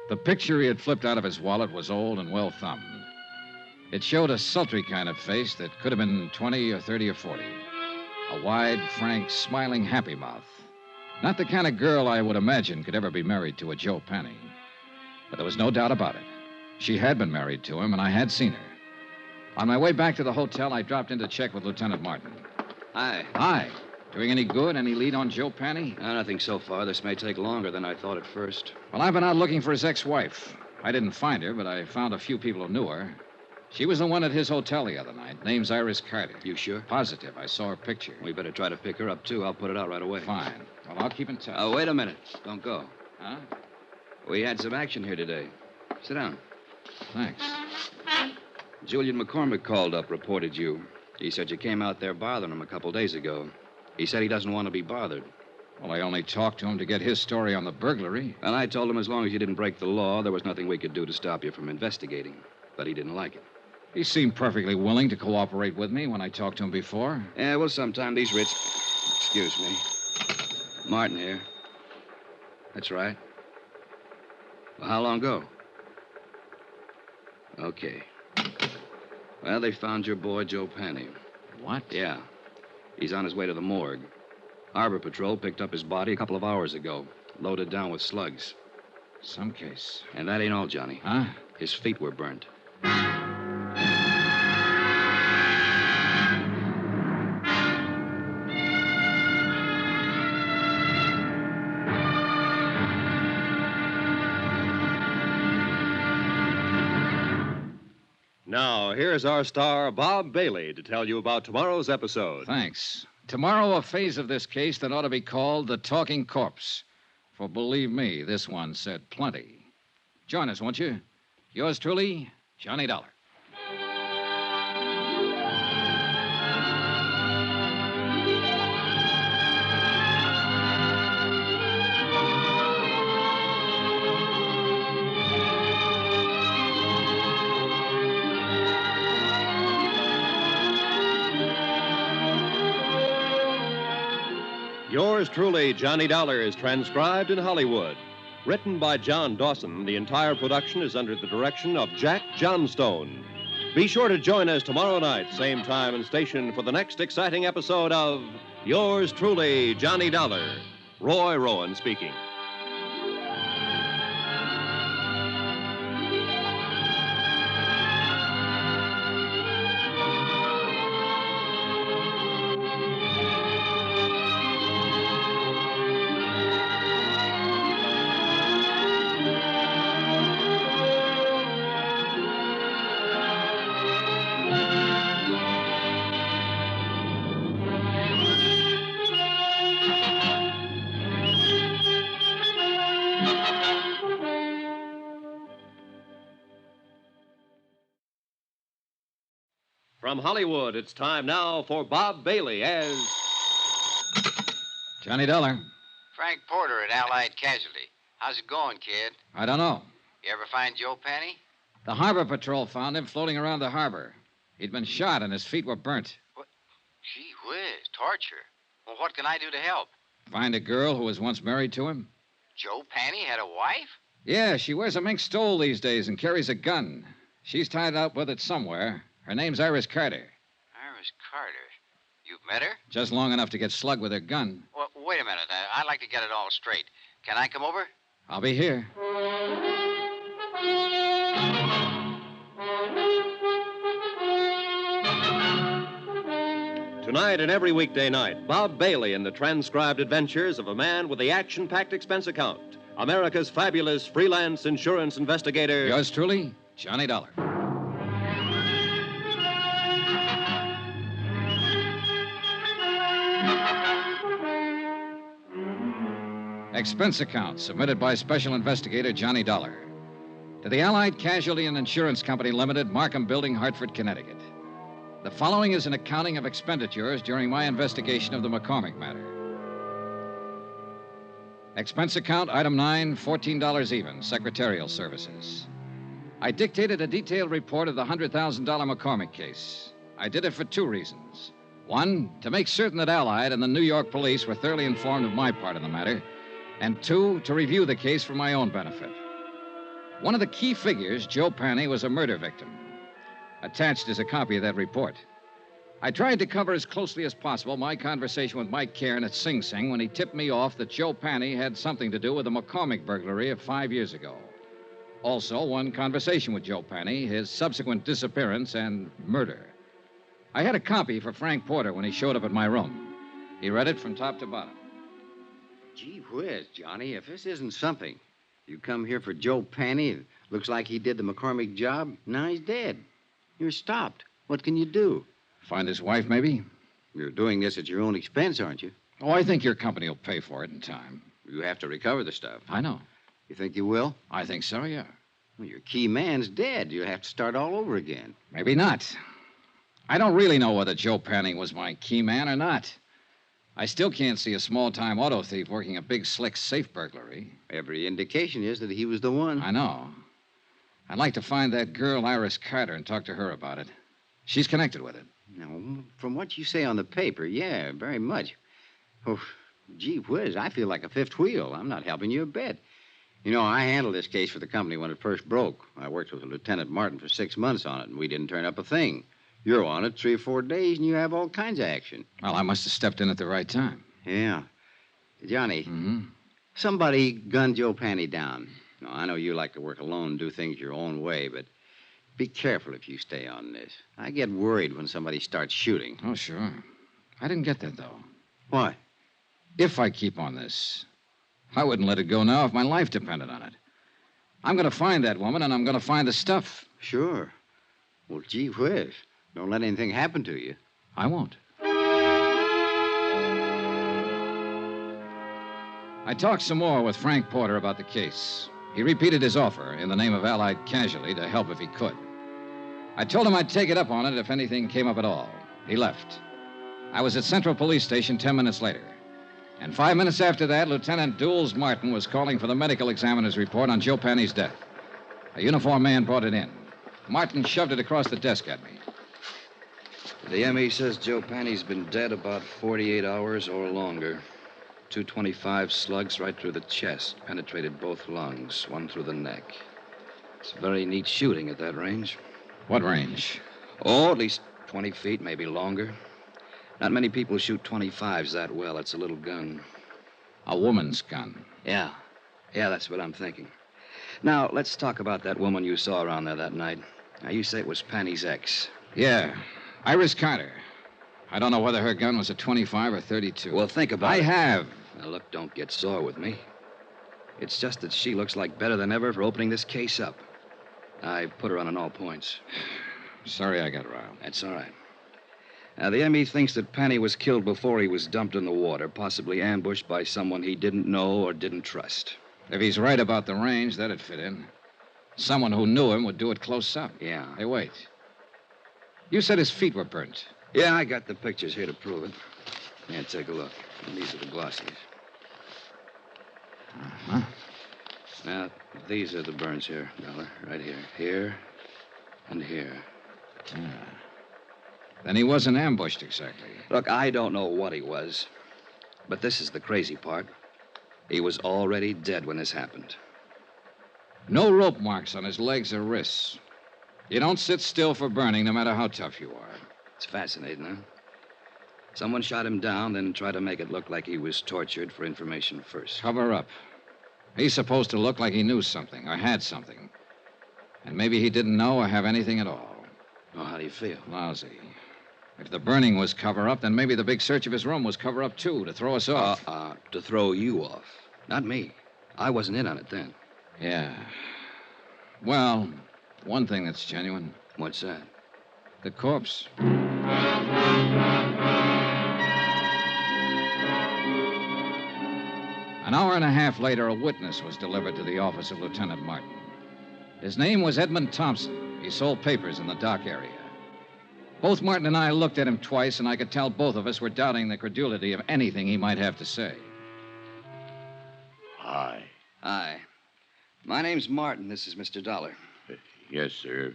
The picture he had flipped out of his wallet was old and well thumbed. It showed a sultry kind of face that could have been 20 or 30 or 40. A wide, frank, smiling, happy mouth. Not the kind of girl I would imagine could ever be married to a Joe Penny. But there was no doubt about it. She had been married to him, and I had seen her. On my way back to the hotel, I dropped in to check with Lieutenant Martin. Hi. Hi. Doing any good? Any lead on Joe Penny? Nothing so far. This may take longer than I thought at first. Well, I've been out looking for his ex-wife. I didn't find her, but I found a few people who knew her. She was the one at his hotel the other night. Name's Iris Carter. You sure? Positive. I saw her picture. We better try to pick her up, too. I'll put it out right away. Fine. Well, I'll keep in touch. Oh, wait a minute. Don't go. Huh? We had some action here today. Sit down. Thanks. Julian McCormack called up, reported you. He said you came out there bothering him a couple days ago. He said he doesn't want to be bothered. Well, I only talked to him to get his story on the burglary. And I told him as long as you didn't break the law, there was nothing we could do to stop you from investigating. But he didn't like it. He seemed perfectly willing to cooperate with me when I talked to him before. Yeah, well, sometime these rich... Excuse me. Martin here. That's right. Well, how long ago? Okay. Well, they found your boy, Joe Penny. What? Yeah. He's on his way to the morgue. Harbor Patrol picked up his body a couple of hours ago, loaded down with slugs. Some case. And that ain't all, Johnny. Huh? His feet were burnt. Now, here's our star, Bob Bailey, to tell you about tomorrow's episode. Thanks. Tomorrow, a phase of this case that ought to be called the Talking Corpse. For believe me, this one said plenty. Join us, won't you? Yours truly, Johnny Dollar. Yours truly, Johnny Dollar, is transcribed in Hollywood. Written by John Dawson, the entire production is under the direction of Jack Johnstone. Be sure to join us tomorrow night, same time and station, for the next exciting episode of Yours truly, Johnny Dollar. Roy Rowan speaking. From Hollywood, it's time now for Bob Bailey as... Johnny Dollar. Frank Porter at Allied Casualty. How's it going, kid? I don't know. You ever find Joe Penny? The Harbor Patrol found him floating around the harbor. He'd been shot and his feet were burnt. What? Gee whiz, torture. Well, what can I do to help? Find a girl who was once married to him? Joe Penny had a wife? Yeah, she wears a mink stole these days and carries a gun. She's tied up with it somewhere. Her name's Iris Carter. Iris Carter. You've met her? Just long enough to get slugged with her gun. Well, wait a minute. I'd like to get it all straight. Can I come over? I'll be here. Tonight and every weekday night, Bob Bailey in the transcribed adventures of a man with the action-packed expense account. America's fabulous freelance insurance investigator. Yours truly, Johnny Dollar. Expense account submitted by Special Investigator Johnny Dollar. To the Allied Casualty and Insurance Company Limited, Markham Building, Hartford, Connecticut. The following is an accounting of expenditures during my investigation of the Macormack matter. Expense account, item 9, $14 even, secretarial services. I dictated a detailed report of the $100,000 Macormack case. I did it for two reasons. One, to make certain that Allied and the New York police were thoroughly informed of my part in the matter. And two, to review the case for my own benefit. One of the key figures, Joe Panny, was a murder victim. Attached is a copy of that report. I tried to cover as closely as possible my conversation with Mike Cairn at Sing Sing when he tipped me off that Joe Panny had something to do with the Macormack burglary of 5 years ago. Also, one conversation with Joe Panny, his subsequent disappearance, and murder. I had a copy for Frank Porter when he showed up at my room. He read it from top to bottom. Gee whiz, Johnny, if this isn't something. You come here for Joe Panny. It looks like he did the McCormick job. Now he's dead. You're stopped. What can you do? Find his wife, maybe? You're doing this at your own expense, aren't you? Oh, I think your company will pay for it in time. You have to recover the stuff. I know. You think you will? I think so, yeah. Well, your key man's dead. You'll have to start all over again. Maybe not. I don't really know whether Joe Panny was my key man or not. I still can't see a small-time auto thief working a big, slick safe burglary. Every indication is that he was the one. I know. I'd like to find that girl, Iris Carter, and talk to her about it. She's connected with it. Now, from what you say on the paper, yeah, very much. Oh, gee whiz, I feel like a fifth wheel. I'm not helping you a bit. You know, I handled this case for the company when it first broke. I worked with Lieutenant Martin for 6 months on it, and we didn't turn up a thing. You're on it 3 or 4 days, and you have all kinds of action. Well, I must have stepped in at the right time. Yeah. Johnny, Mm-hmm. somebody gunned Joe Panny down. Now, I know you like to work alone and do things your own way, but be careful if you stay on this. I get worried when somebody starts shooting. Oh, sure. I didn't get that, though. What? If I keep on this, I wouldn't let it go now if my life depended on it. I'm going to find that woman, and I'm going to find the stuff. Sure. Well, gee whiz. Don't let anything happen to you. I won't. I talked some more with Frank Porter about the case. He repeated his offer in the name of Allied Casualty to help if he could. I told him I'd take it up on it if anything came up at all. He left. I was at Central Police Station 10 minutes later. And 5 minutes after that, Lieutenant Dools Martin was calling for the medical examiner's report on Joe Panny's death. A uniformed man brought it in. Martin shoved it across the desk at me. The M.E. says Joe Panny's been dead about 48 hours or longer. 225 slugs right through the chest, penetrated both lungs, one through the neck. It's very neat shooting at that range. What range? Oh, at least 20 feet, maybe longer. Not many people shoot 25s that well. It's a little gun. A woman's gun. Yeah. Yeah, that's what I'm thinking. Now, let's talk about that woman you saw around there that night. Now, you say it was Panny's ex. Yeah. Iris Carter. I don't know whether her gun was a 25 or 32. Well, think about it. I have. Now, look, don't get sore with me. It's just that she looks like better than ever for opening this case up. I put her on all points. Sorry I got riled. That's all right. Now, the M.E. thinks that Panny was killed before he was dumped in the water, possibly ambushed by someone he didn't know or didn't trust. If he's right about the range, that'd fit in. Someone who knew him would do it close up. Yeah. Hey, wait. You said his feet were burnt. Yeah, I got the pictures here to prove it. Yeah, take a look. And these are the glossies. Uh-huh. Now, these are the burns here, Dollar. Right here. Here and here. Yeah. Then he wasn't ambushed exactly. Look, I don't know what he was. But this is the crazy part. He was already dead when this happened. No rope marks on his legs or wrists. You don't sit still for burning, no matter how tough you are. It's fascinating, huh? Someone shot him down, then tried to make it look like he was tortured for information first. Cover up. He's supposed to look like he knew something or had something. And maybe he didn't know or have anything at all. Oh, how do you feel? Lousy. If the burning was cover up, then maybe the big search of his room was cover up, too, to throw us off. To throw you off. Not me. I wasn't in on it then. Yeah. Well, one thing that's genuine. What's that? The corpse. An hour and a half later, a witness was delivered to the office of Lieutenant Martin. His name was Edmund Thompson. He sold papers in the dock area. Both Martin and I looked at him twice, and I could tell both of us were doubting the credulity of anything he might have to say. Hi. Hi. My name's Martin. This is Mr. Dollar. Yes, sir.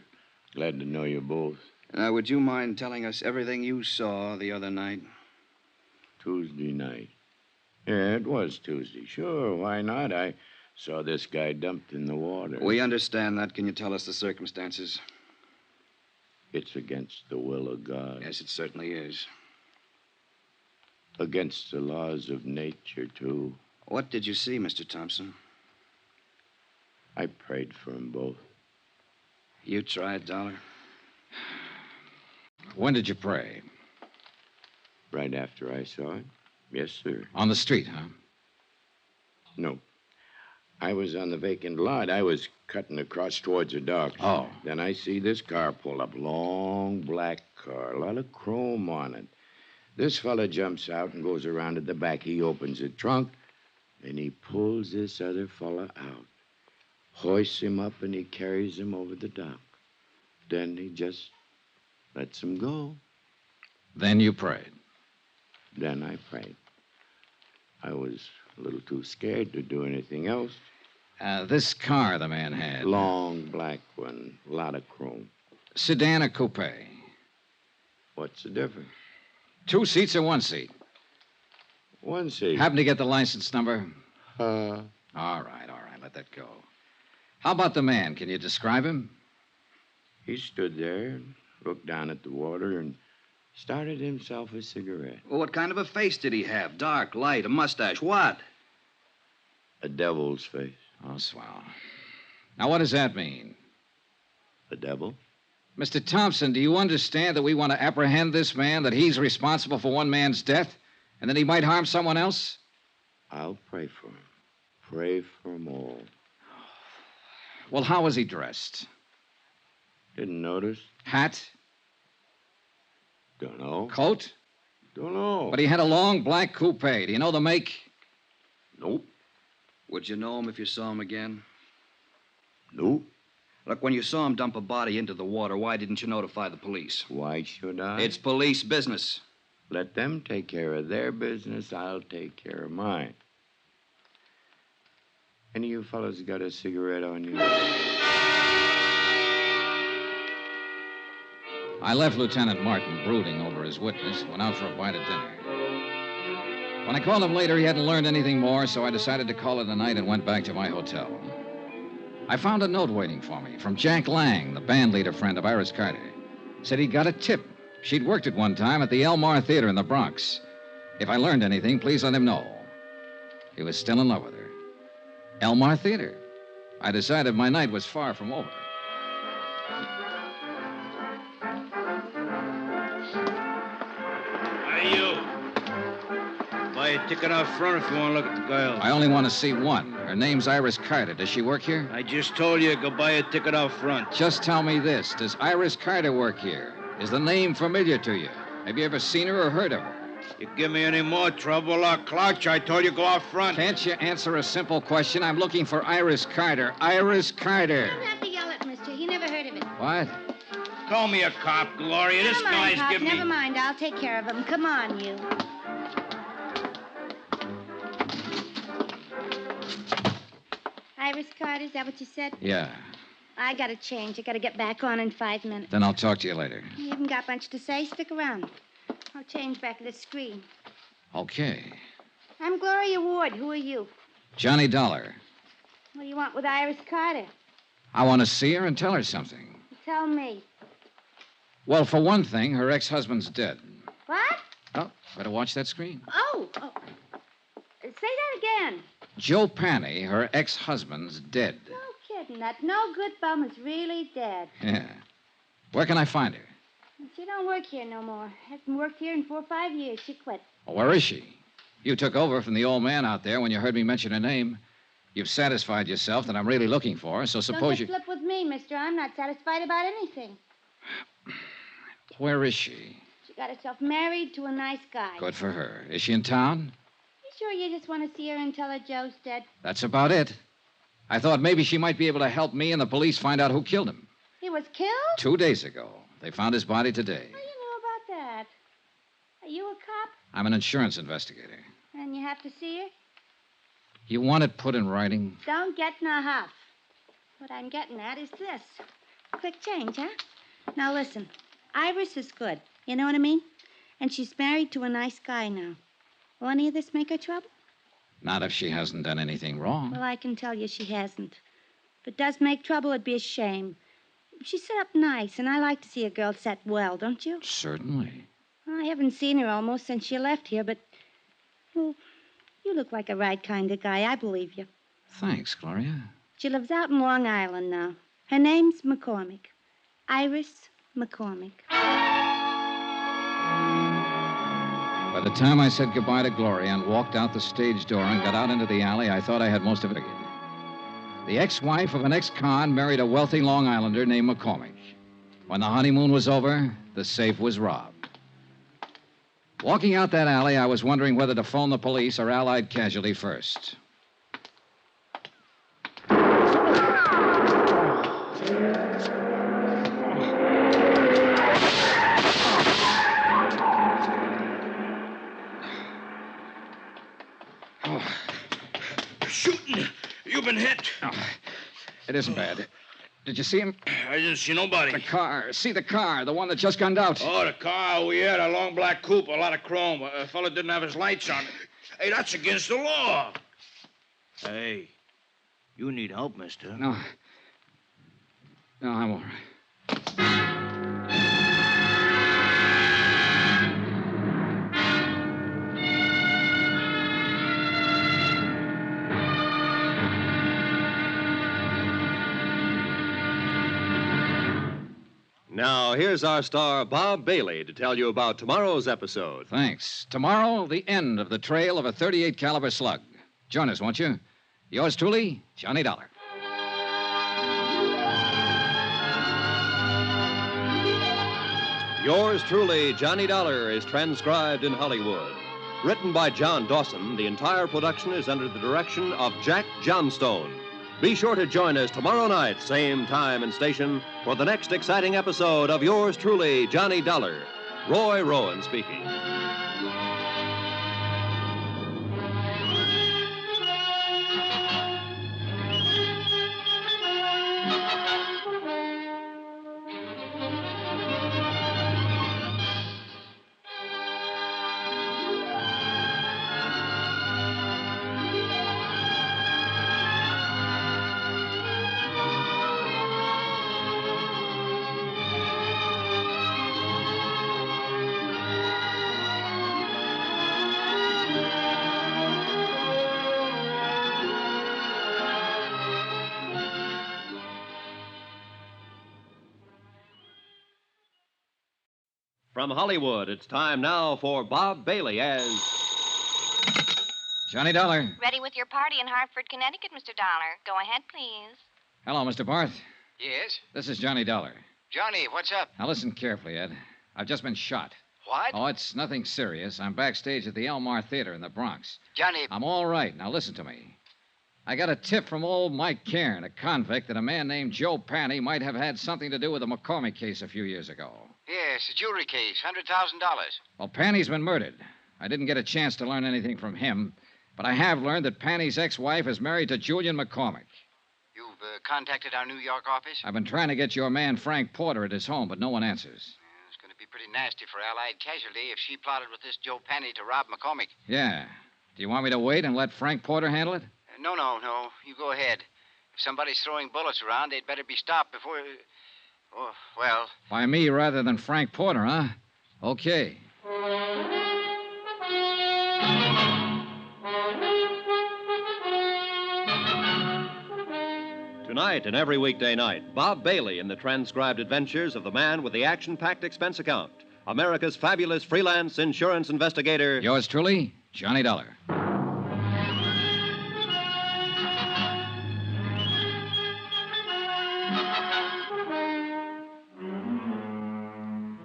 Glad to know you both. Would you mind telling us everything you saw the other night? Tuesday night. Yeah, it was Tuesday. Sure, why not? I saw this guy dumped in the water. We understand that. Can you tell us the circumstances? It's against the will of God. Yes, it certainly is. Against the laws of nature, too. What did you see, Mr. Thompson? I prayed for them both. You tried, Dollar? When did you pray? Right after I saw it. Yes, sir. On the street, huh? No. I was on the vacant lot. I was cutting across towards the dock. Oh. Then I see this car pull up. Long black car. A lot of chrome on it. This fella jumps out and goes around at the back. He opens the trunk, and he pulls this other fella out. Hoists him up, and he carries him over the dock. Then he just lets him go. Then you prayed. Then I prayed. I was a little too scared to do anything else. This car the man had. Long black one. A lot of chrome. Sedan or coupe? What's the difference? 2 seats or 1 seat? 1 seat. Happen to get the license number? Uh. All right. Let that go. How about the man? Can you describe him? He stood there and looked down at the water and started himself a cigarette. Well, what kind of a face did he have? Dark, light, a mustache, what? A devil's face. Oh, swell. Now, what does that mean? A devil? Mr. Thompson, do you understand that we want to apprehend this man, that he's responsible for one man's death, and that he might harm someone else? I'll pray for him. Pray for them all. Well, how was he dressed? Didn't notice. Hat? Don't know. Coat? Don't know. But he had a long black coupe. Do you know the make? Nope. Would you know him if you saw him again? Nope. Look, when you saw him dump a body into the water, why didn't you notify the police? Why should I? It's police business. Let them take care of their business. I'll take care of mine. Any of you fellas got a cigarette on you? I left Lieutenant Martin brooding over his witness and went out for a bite of dinner. When I called him later, he hadn't learned anything more, so I decided to call it a night and went back to my hotel. I found a note waiting for me from Jack Lang, the band leader friend of Iris Carter. Said he'd got a tip. She'd worked at one time at the Elmar Theater in the Bronx. If I learned anything, please let him know. He was still in love with her. Elmar Theater. I decided my night was far from over. Hey, you. Buy a ticket out front if you want to look at the girl. I only want to see one. Her name's Iris Carter. Does she work here? I just told you, go buy a ticket out front. Just tell me this. Does Iris Carter work here? Is the name familiar to you? Have you ever seen her or heard of her? You give me any more trouble, I'll clouch. I told you, go out front. Can't you answer a simple question? I'm looking for Iris Carter. Iris Carter. You don't have to yell at Mister. He never heard of it. What? Call me a cop, Gloria. This Never mind, guy's Pop. giving me... Never mind. I'll take care of him. Come on, you. Iris Carter, is that what you said? Yeah. I gotta change. I gotta get back on in 5 minutes. Then I'll talk to you later. You haven't got much to say. Stick around. I'll change back at the screen. Okay. I'm Gloria Ward. Who are you? Johnny Dollar. What do you want with Iris Carter? I want to see her and tell her something. Tell me. Well, for one thing, her ex-husband's dead. What? Oh, better watch that screen. Oh. Say that again. Joe Panny, her ex-husband's dead. No kidding. That no good bum is really dead. Yeah. Where can I find her? She don't work here no more. Hasn't worked here in 4 or 5 years. She quit. Well, where is she? You took over from the old man out there when you heard me mention her name. You've satisfied yourself that I'm really looking for her, so suppose Don't flip with me, mister. I'm not satisfied about anything. Where is she? She got herself married to a nice guy. Good for her. Is she in town? You sure you just want to see her and tell her Joe's dead? That's about it. I thought maybe she might be able to help me and the police find out who killed him. He was killed? 2 days ago. They found his body today. How do you know about that? Are you a cop? I'm an insurance investigator. And you have to see her? You want it put in writing? Don't get in a huff. What I'm getting at is this. Quick change, huh? Now listen. Iris is good. You know what I mean? And she's married to a nice guy now. Will any of this make her trouble? Not if she hasn't done anything wrong. Well, I can tell you she hasn't. If it does make trouble, it'd be a shame. She's set up nice, and I like to see a girl set well, don't you? Certainly. Well, I haven't seen her almost since she left here, but... Well, you look like a right kind of guy. I believe you. Thanks, Gloria. She lives out in Long Island now. Her name's McCormick. Iris McCormick. By the time I said goodbye to Gloria and walked out the stage door and got out into the alley, I thought I had most of it figured. The ex-wife of an ex-con married a wealthy Long Islander named McCormick. When the honeymoon was over, the safe was robbed. Walking out that alley, I was wondering whether to phone the police or Allied Casualty first. Shooting. You've been hit. Oh, it isn't bad. Did you see him? I didn't see nobody. The car. See the car, the one that just gunned out. Oh, the car. Oh, yeah, the long black coupe, a lot of chrome. A fella didn't have his lights on. Hey, that's against the law. Hey, you need help, mister. No. No, I'm all right. Now, here's our star, Bob Bailey, to tell you about tomorrow's episode. Thanks. Tomorrow, the end of the trail of a .38 caliber slug. Join us, won't you? Yours truly, Johnny Dollar. Yours truly, Johnny Dollar, is transcribed in Hollywood. Written by John Dawson, the entire production is under the direction of Jack Johnstone. Be sure to join us tomorrow night, same time and station, for the next exciting episode of Yours truly, Johnny Dollar. Roy Rowan speaking. From Hollywood, it's time now for Bob Bailey as... Johnny Dollar. Ready with your party in Hartford, Connecticut, Mr. Dollar. Go ahead, please. Hello, Mr. Barth. Yes? This is Johnny Dollar. Johnny, what's up? Now listen carefully, Ed. I've just been shot. What? Oh, it's nothing serious. I'm backstage at the Elmar Theater in the Bronx. Johnny... I'm all right. Now listen to me. I got a tip from old Mike Cairn, a convict, that a man named Joe Panny might have had something to do with the McCormick case a few years ago. Yes, a jewelry case, $100,000. Well, Panny's been murdered. I didn't get a chance to learn anything from him, but I have learned that Panny's ex-wife is married to Julian McCormick. You've contacted our New York office? I've been trying to get your man Frank Porter at his home, but no one answers. It's going to be pretty nasty for Allied Casualty if she plotted with this Joe Panny to rob McCormick. Yeah. Do you want me to wait and let Frank Porter handle it? No. You go ahead. If somebody's throwing bullets around, they'd better be stopped before... Oh, well... By me rather than Frank Porter, huh? Okay. Tonight and every weekday night, Bob Bailey in the transcribed adventures of the man with the action-packed expense account, America's fabulous freelance insurance investigator... Yours truly, Johnny Dollar.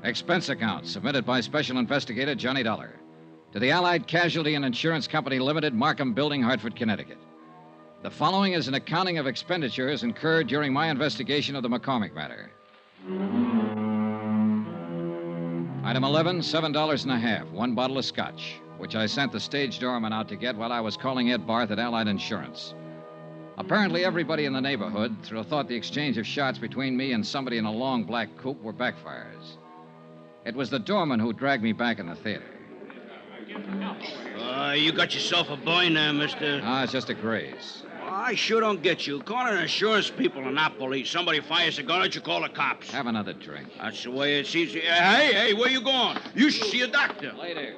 Expense account submitted by Special Investigator Johnny Dollar to the Allied Casualty and Insurance Company Limited, Markham Building, Hartford, Connecticut. The following is an accounting of expenditures incurred during my investigation of the Macormack matter. Item 11, $7.50, one bottle of scotch, which I sent the stage doorman out to get while I was calling Ed Barth at Allied Insurance. Apparently, everybody in the neighborhood thought the exchange of shots between me and somebody in a long black coupe were backfires. It was the doorman who dragged me back in the theater. You got yourself a boy now, mister. Ah, it's just a graze. I sure don't get you. Calling insurance people are not police. Somebody fires a gun at you, call the cops. Have another drink. That's the way it seems. Hey, where you going? You should see a doctor. Later.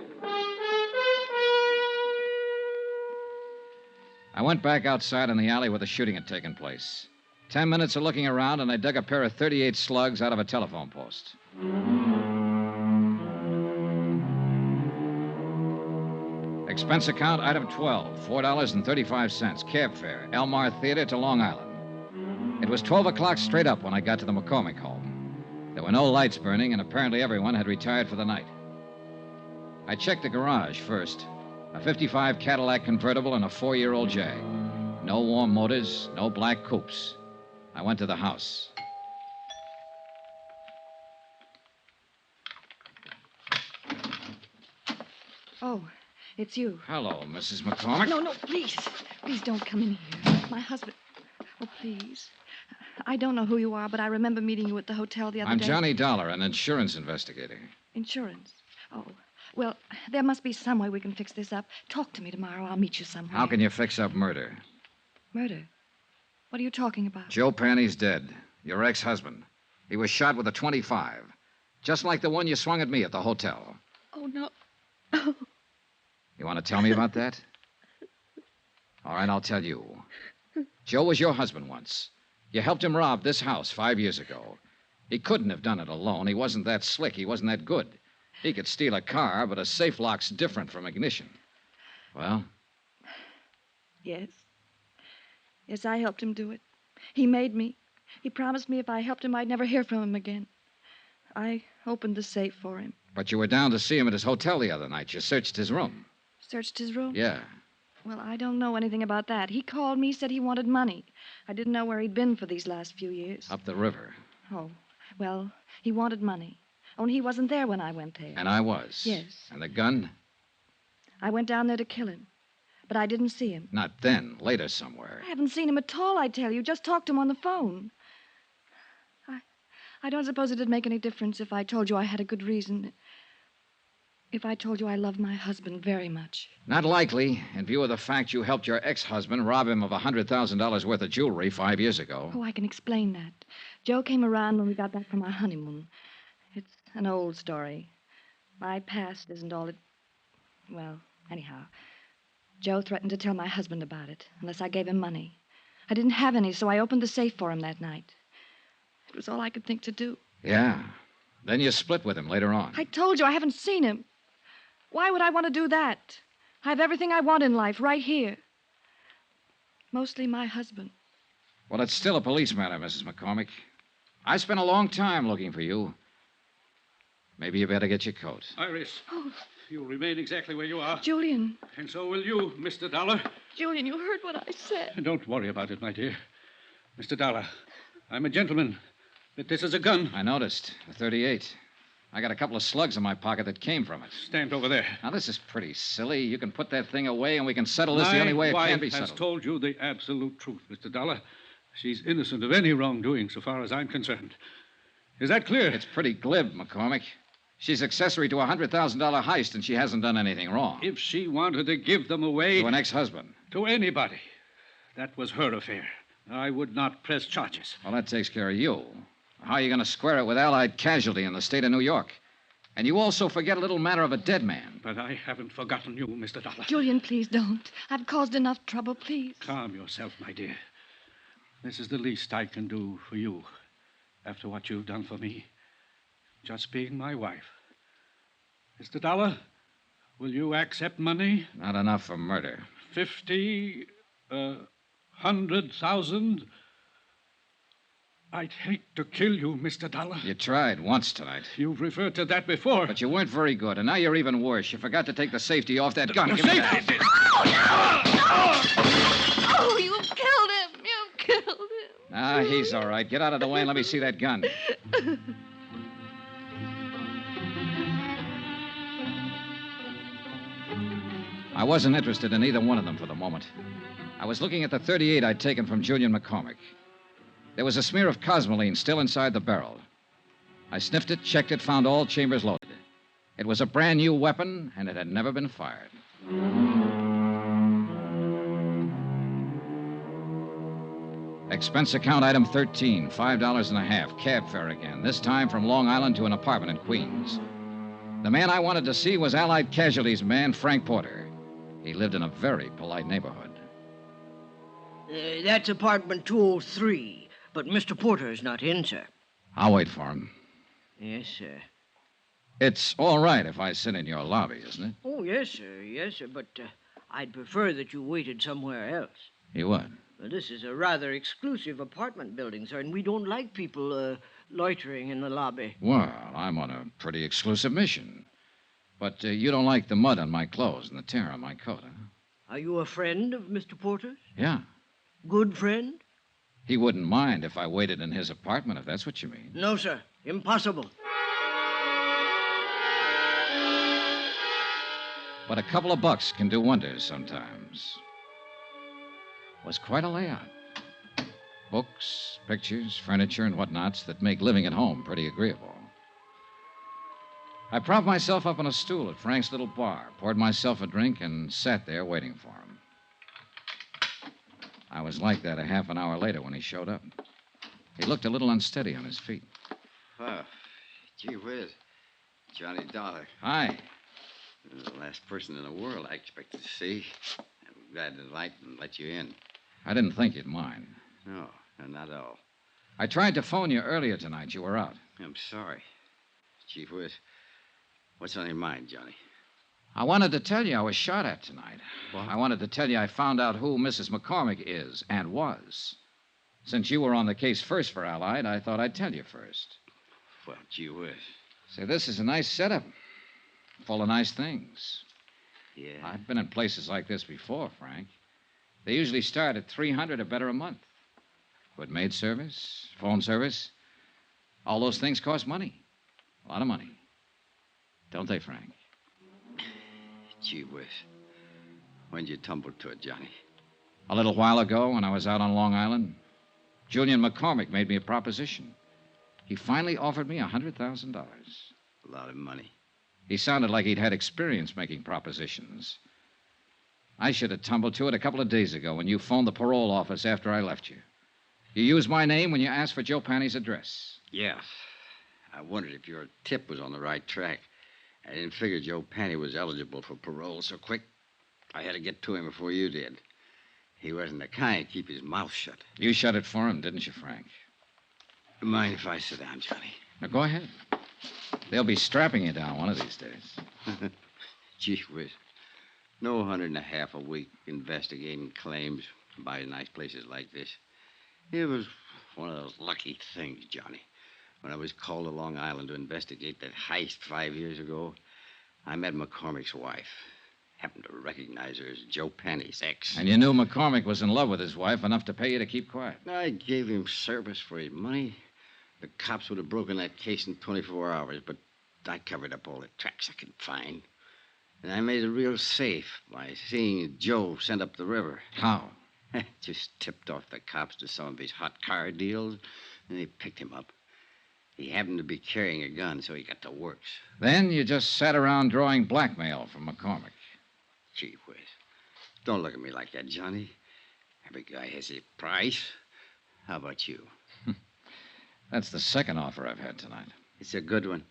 I went back outside in the alley where the shooting had taken place. 10 minutes of looking around, and I dug a pair of .38 slugs out of a telephone post. Expense account, item 12, $4.35, cab fare, Elmar Theater to Long Island. It was 12 o'clock straight up when I got to the Macormack home. There were no lights burning, and apparently everyone had retired for the night. I checked the garage first. A 55 Cadillac convertible and a 4-year-old Jag. No warm motors, no black coupes. I went to the house. Oh, it's you. Hello, Mrs. McCormick. No, please. Please don't come in here. My husband. Oh, please. I don't know who you are, but I remember meeting you at the hotel the other day. I'm Johnny Dollar, an insurance investigator. Insurance? Oh, well, there must be some way we can fix this up. Talk to me tomorrow. I'll meet you somewhere. How can you fix up murder? Murder? What are you talking about? Joe Panny's dead. Your ex-husband. He was shot with a .25. Just like the one you swung at me at the hotel. Oh, no. You want to tell me about that? All right, I'll tell you. Joe was your husband once. You helped him rob this house 5 years ago. He couldn't have done it alone. He wasn't that slick. He wasn't that good. He could steal a car, but a safe lock's different from ignition. Well? Yes. Yes, I helped him do it. He made me. He promised me if I helped him, I'd never hear from him again. I opened the safe for him. But you were down to see him at his hotel the other night. You searched his room. Searched his room? Yeah. Well, I don't know anything about that. He called me, said he wanted money. I didn't know where he'd been for these last few years. Up the river. Oh, well, he wanted money. Only he wasn't there when I went there. And I was. Yes. And the gun? I went down there to kill him. But I didn't see him. Not then. Later somewhere. I haven't seen him at all, I tell you. Just talked to him on the phone. I don't suppose it'd make any difference if I told you I had a good reason. If I told you I love my husband very much. Not likely, in view of the fact you helped your ex-husband rob him of $100,000 worth of jewelry 5 years ago. Oh, I can explain that. Joe came around when we got back from our honeymoon. It's an old story. My past isn't all it... Well, anyhow, Joe threatened to tell my husband about it, unless I gave him money. I didn't have any, so I opened the safe for him that night. It was all I could think to do. Yeah. Then you split with him later on. I told you I haven't seen him. Why would I want to do that? I have everything I want in life right here. Mostly my husband. Well, it's still a police matter, Mrs. McCormick. I spent a long time looking for you. Maybe you better get your coat. Iris, Oh, you'll remain exactly where you are. Julian. And so will you, Mr. Dollar. Julian, you heard what I said. Don't worry about it, my dear. Mr. Dollar, I'm a gentleman, but this is a gun. I noticed. A .38. I got a couple of slugs in my pocket that came from it. Stand over there. Now, this is pretty silly. You can put that thing away and we can settle this the only way it can be My wife has settled. told you the absolute truth, Mr. Dollar. She's innocent of any wrongdoing so far as I'm concerned. Is that clear? It's pretty glib, McCormick. She's accessory to a $100,000 heist and she hasn't done anything wrong. If she wanted to give them away... To an ex-husband. To anybody. That was her affair. I would not press charges. Well, that takes care of you. How are you going to square it with Allied casualty in the state of New York? And you also forget a little matter of a dead man. But I haven't forgotten you, Mr. Dollar. Julian, please don't. I've caused enough trouble, please. Calm yourself, my dear. This is the least I can do for you after what you've done for me. Just being my wife. Mr. Dollar, will you accept money? Not enough for murder. 50, 100,000. I'd hate to kill you, Mr. Dollar. You tried once tonight. You've referred to that before. But you weren't very good, and now you're even worse. You forgot to take the safety off that gun. Give me that. Oh, you Ah, he's all right. Get out of the way and let me see that gun. I wasn't interested in either one of them for the moment. I was looking at the .38 I'd taken from Julian McCormick. There was a smear of cosmoline still inside the barrel. I sniffed it, checked it, found all chambers loaded. It was a brand new weapon, and it had never been fired. Expense account item 13, $5.50, cab fare again, this time from Long Island to an apartment in Queens. The man I wanted to see was Allied Casualties man Frank Porter. He lived in a very polite neighborhood. That's apartment 203, but Mr. Porter's not in, sir. I'll wait for him. Yes, sir. It's all right if I sit in your lobby, isn't it? Oh, yes, sir, but I'd prefer that you waited somewhere else. You would? This is a rather exclusive apartment building, sir, and we don't like people loitering in the lobby. Well, I'm on a pretty exclusive mission. But you don't like the mud on my clothes and the tear on my coat, huh? Are you a friend of Mr. Porter's? Yeah. Good friend? He wouldn't mind if I waited in his apartment, if that's what you mean. No, sir. Impossible. But a couple of bucks can do wonders sometimes. It was quite a layout. Books, pictures, furniture, and whatnots that make living at home pretty agreeable. I propped myself up on a stool at Frank's little bar, poured myself a drink, and sat there waiting for him. I was like that a half an hour later when he showed up. He looked a little unsteady on his feet. Oh, gee whiz. Johnny Dollar. Hi. You're the last person in the world I expected to see. I'm glad to light and let you in. I didn't think you'd mind. No, not at all. I tried to phone you earlier tonight. You were out. I'm sorry. Chief Whiz, what's on your mind, Johnny? I wanted to tell you I was shot at tonight. What? I wanted to tell you I found out who Mrs. McCormick is and was. Since you were on the case first for Allied, I thought I'd tell you first. Well, gee whiz. Say, this is a nice setup. Full of nice things. Yeah. I've been in places like this before, Frank. They usually start at $300 or better a month. Good maid service, phone service. All those things cost money. A lot of money. Don't they, Frank? Gee whiz. When'd you tumble to it, Johnny? A little while ago, when I was out on Long Island, Julian McCormick made me a proposition. He finally offered me $100,000. A lot of money. He sounded like he'd had experience making propositions. I should have tumbled to it a couple of days ago when you phoned the parole office after I left you. You used my name when you asked for Joe Panny's address. Yeah. I wondered if your tip was on the right track. I didn't figure Joe Panny was eligible for parole so quick. I had to get to him before you did. He wasn't the kind to keep his mouth shut. You shut it for him, didn't you, Frank? Mind if I sit down, Johnny? Now, go ahead. They'll be strapping you down one of these days. Gee whiz. No $150 a week investigating claims by nice places like this. It was one of those lucky things, Johnny. When I was called to Long Island to investigate that heist 5 years ago, I met McCormick's wife. Happened to recognize her as Joe Panny's ex. And you knew McCormick was in love with his wife enough to pay you to keep quiet. I gave him service for his money. The cops would have broken that case in 24 hours, but I covered up all the tracks I could find. And I made it real safe by seeing Joe sent up the river. How? Just tipped off the cops to some of his hot car deals, and they picked him up. He happened to be carrying a gun, so he got to works. Then you just sat around drawing blackmail from McCormick. Gee whiz. Don't look at me like that, Johnny. Every guy has his price. How about you? That's the second offer I've had tonight. It's a good one.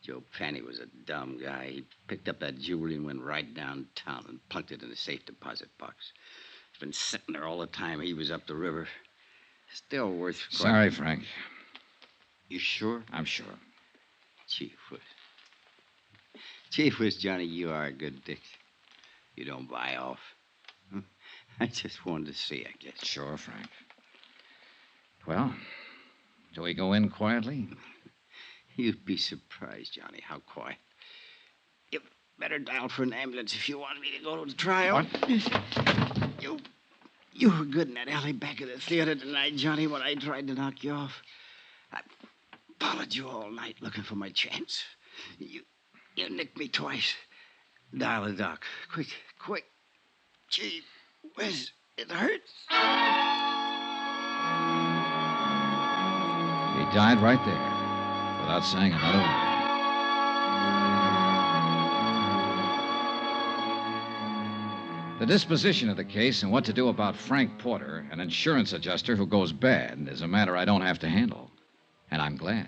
Joe Panny was a dumb guy. He picked up that jewelry and went right downtown and plunked it in the safe deposit box. It's been sitting there all the time he was up the river. Still worth... Sorry, Frank. You sure? I'm sure. Chief Whiz. Chief Whiz, Johnny, you are a good dick. You don't buy off. I just wanted to see, I guess. Sure, Frank. Well, do we go in quietly? You'd be surprised, Johnny, how quiet. You better dial for an ambulance if you want me to go to the trial. What? You You were good in that alley back of the theater tonight, Johnny, when I tried to knock you off. I followed you all night looking for my chance. You nicked me twice. Dial the doc. Quick. Gee whiz, it hurts. He died right there, without saying another word. The disposition of the case and what to do about Frank Porter, an insurance adjuster who goes bad, is a matter I don't have to handle. And I'm glad.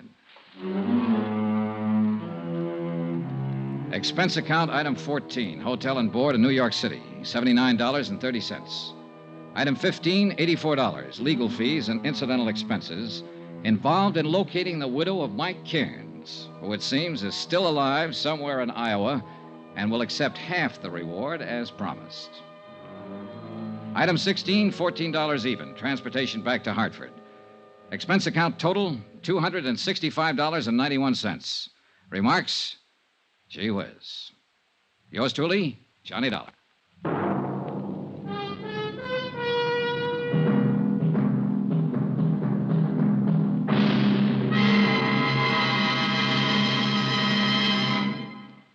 Expense account item 14, hotel and board in New York City, $79.30. Item 15, $84, legal fees and incidental expenses involved in locating the widow of Mike Cairns, who it seems is still alive somewhere in Iowa and will accept half the reward as promised. Item 16, $14 even, transportation back to Hartford. Expense account total, $265.91. Remarks? Gee whiz. Yours truly, Johnny Dollar.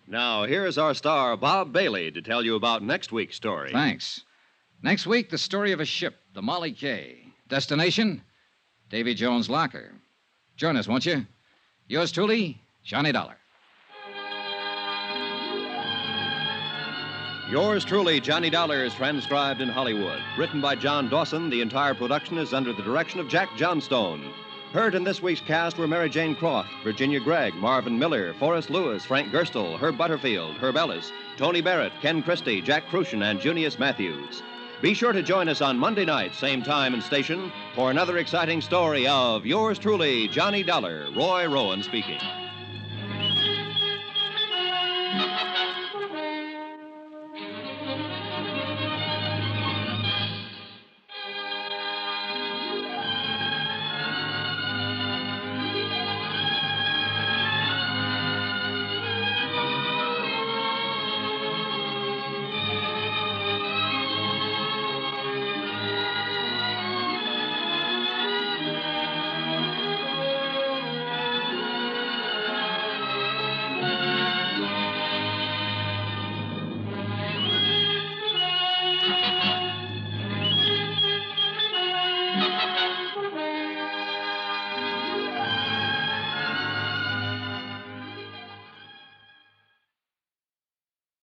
Now, here's our star, Bob Bailey, to tell you about next week's story. Thanks. Next week, the story of a ship, the Molly K. Destination, Davy Jones' locker. Join us, won't you? Yours truly, Johnny Dollar. Yours truly, Johnny Dollar, is transcribed in Hollywood. Written by John Dawson, the entire production is under the direction of Jack Johnstone. Heard in this week's cast were Mary Jane Croft, Virginia Gregg, Marvin Miller, Forrest Lewis, Frank Gerstle, Herb Butterfield, Herb Ellis, Tony Barrett, Ken Christie, Jack Crucian, and Junius Matthews. Be sure to join us on Monday night, same time and station, for another exciting story of Yours truly, Johnny Dollar. Roy Rowan speaking.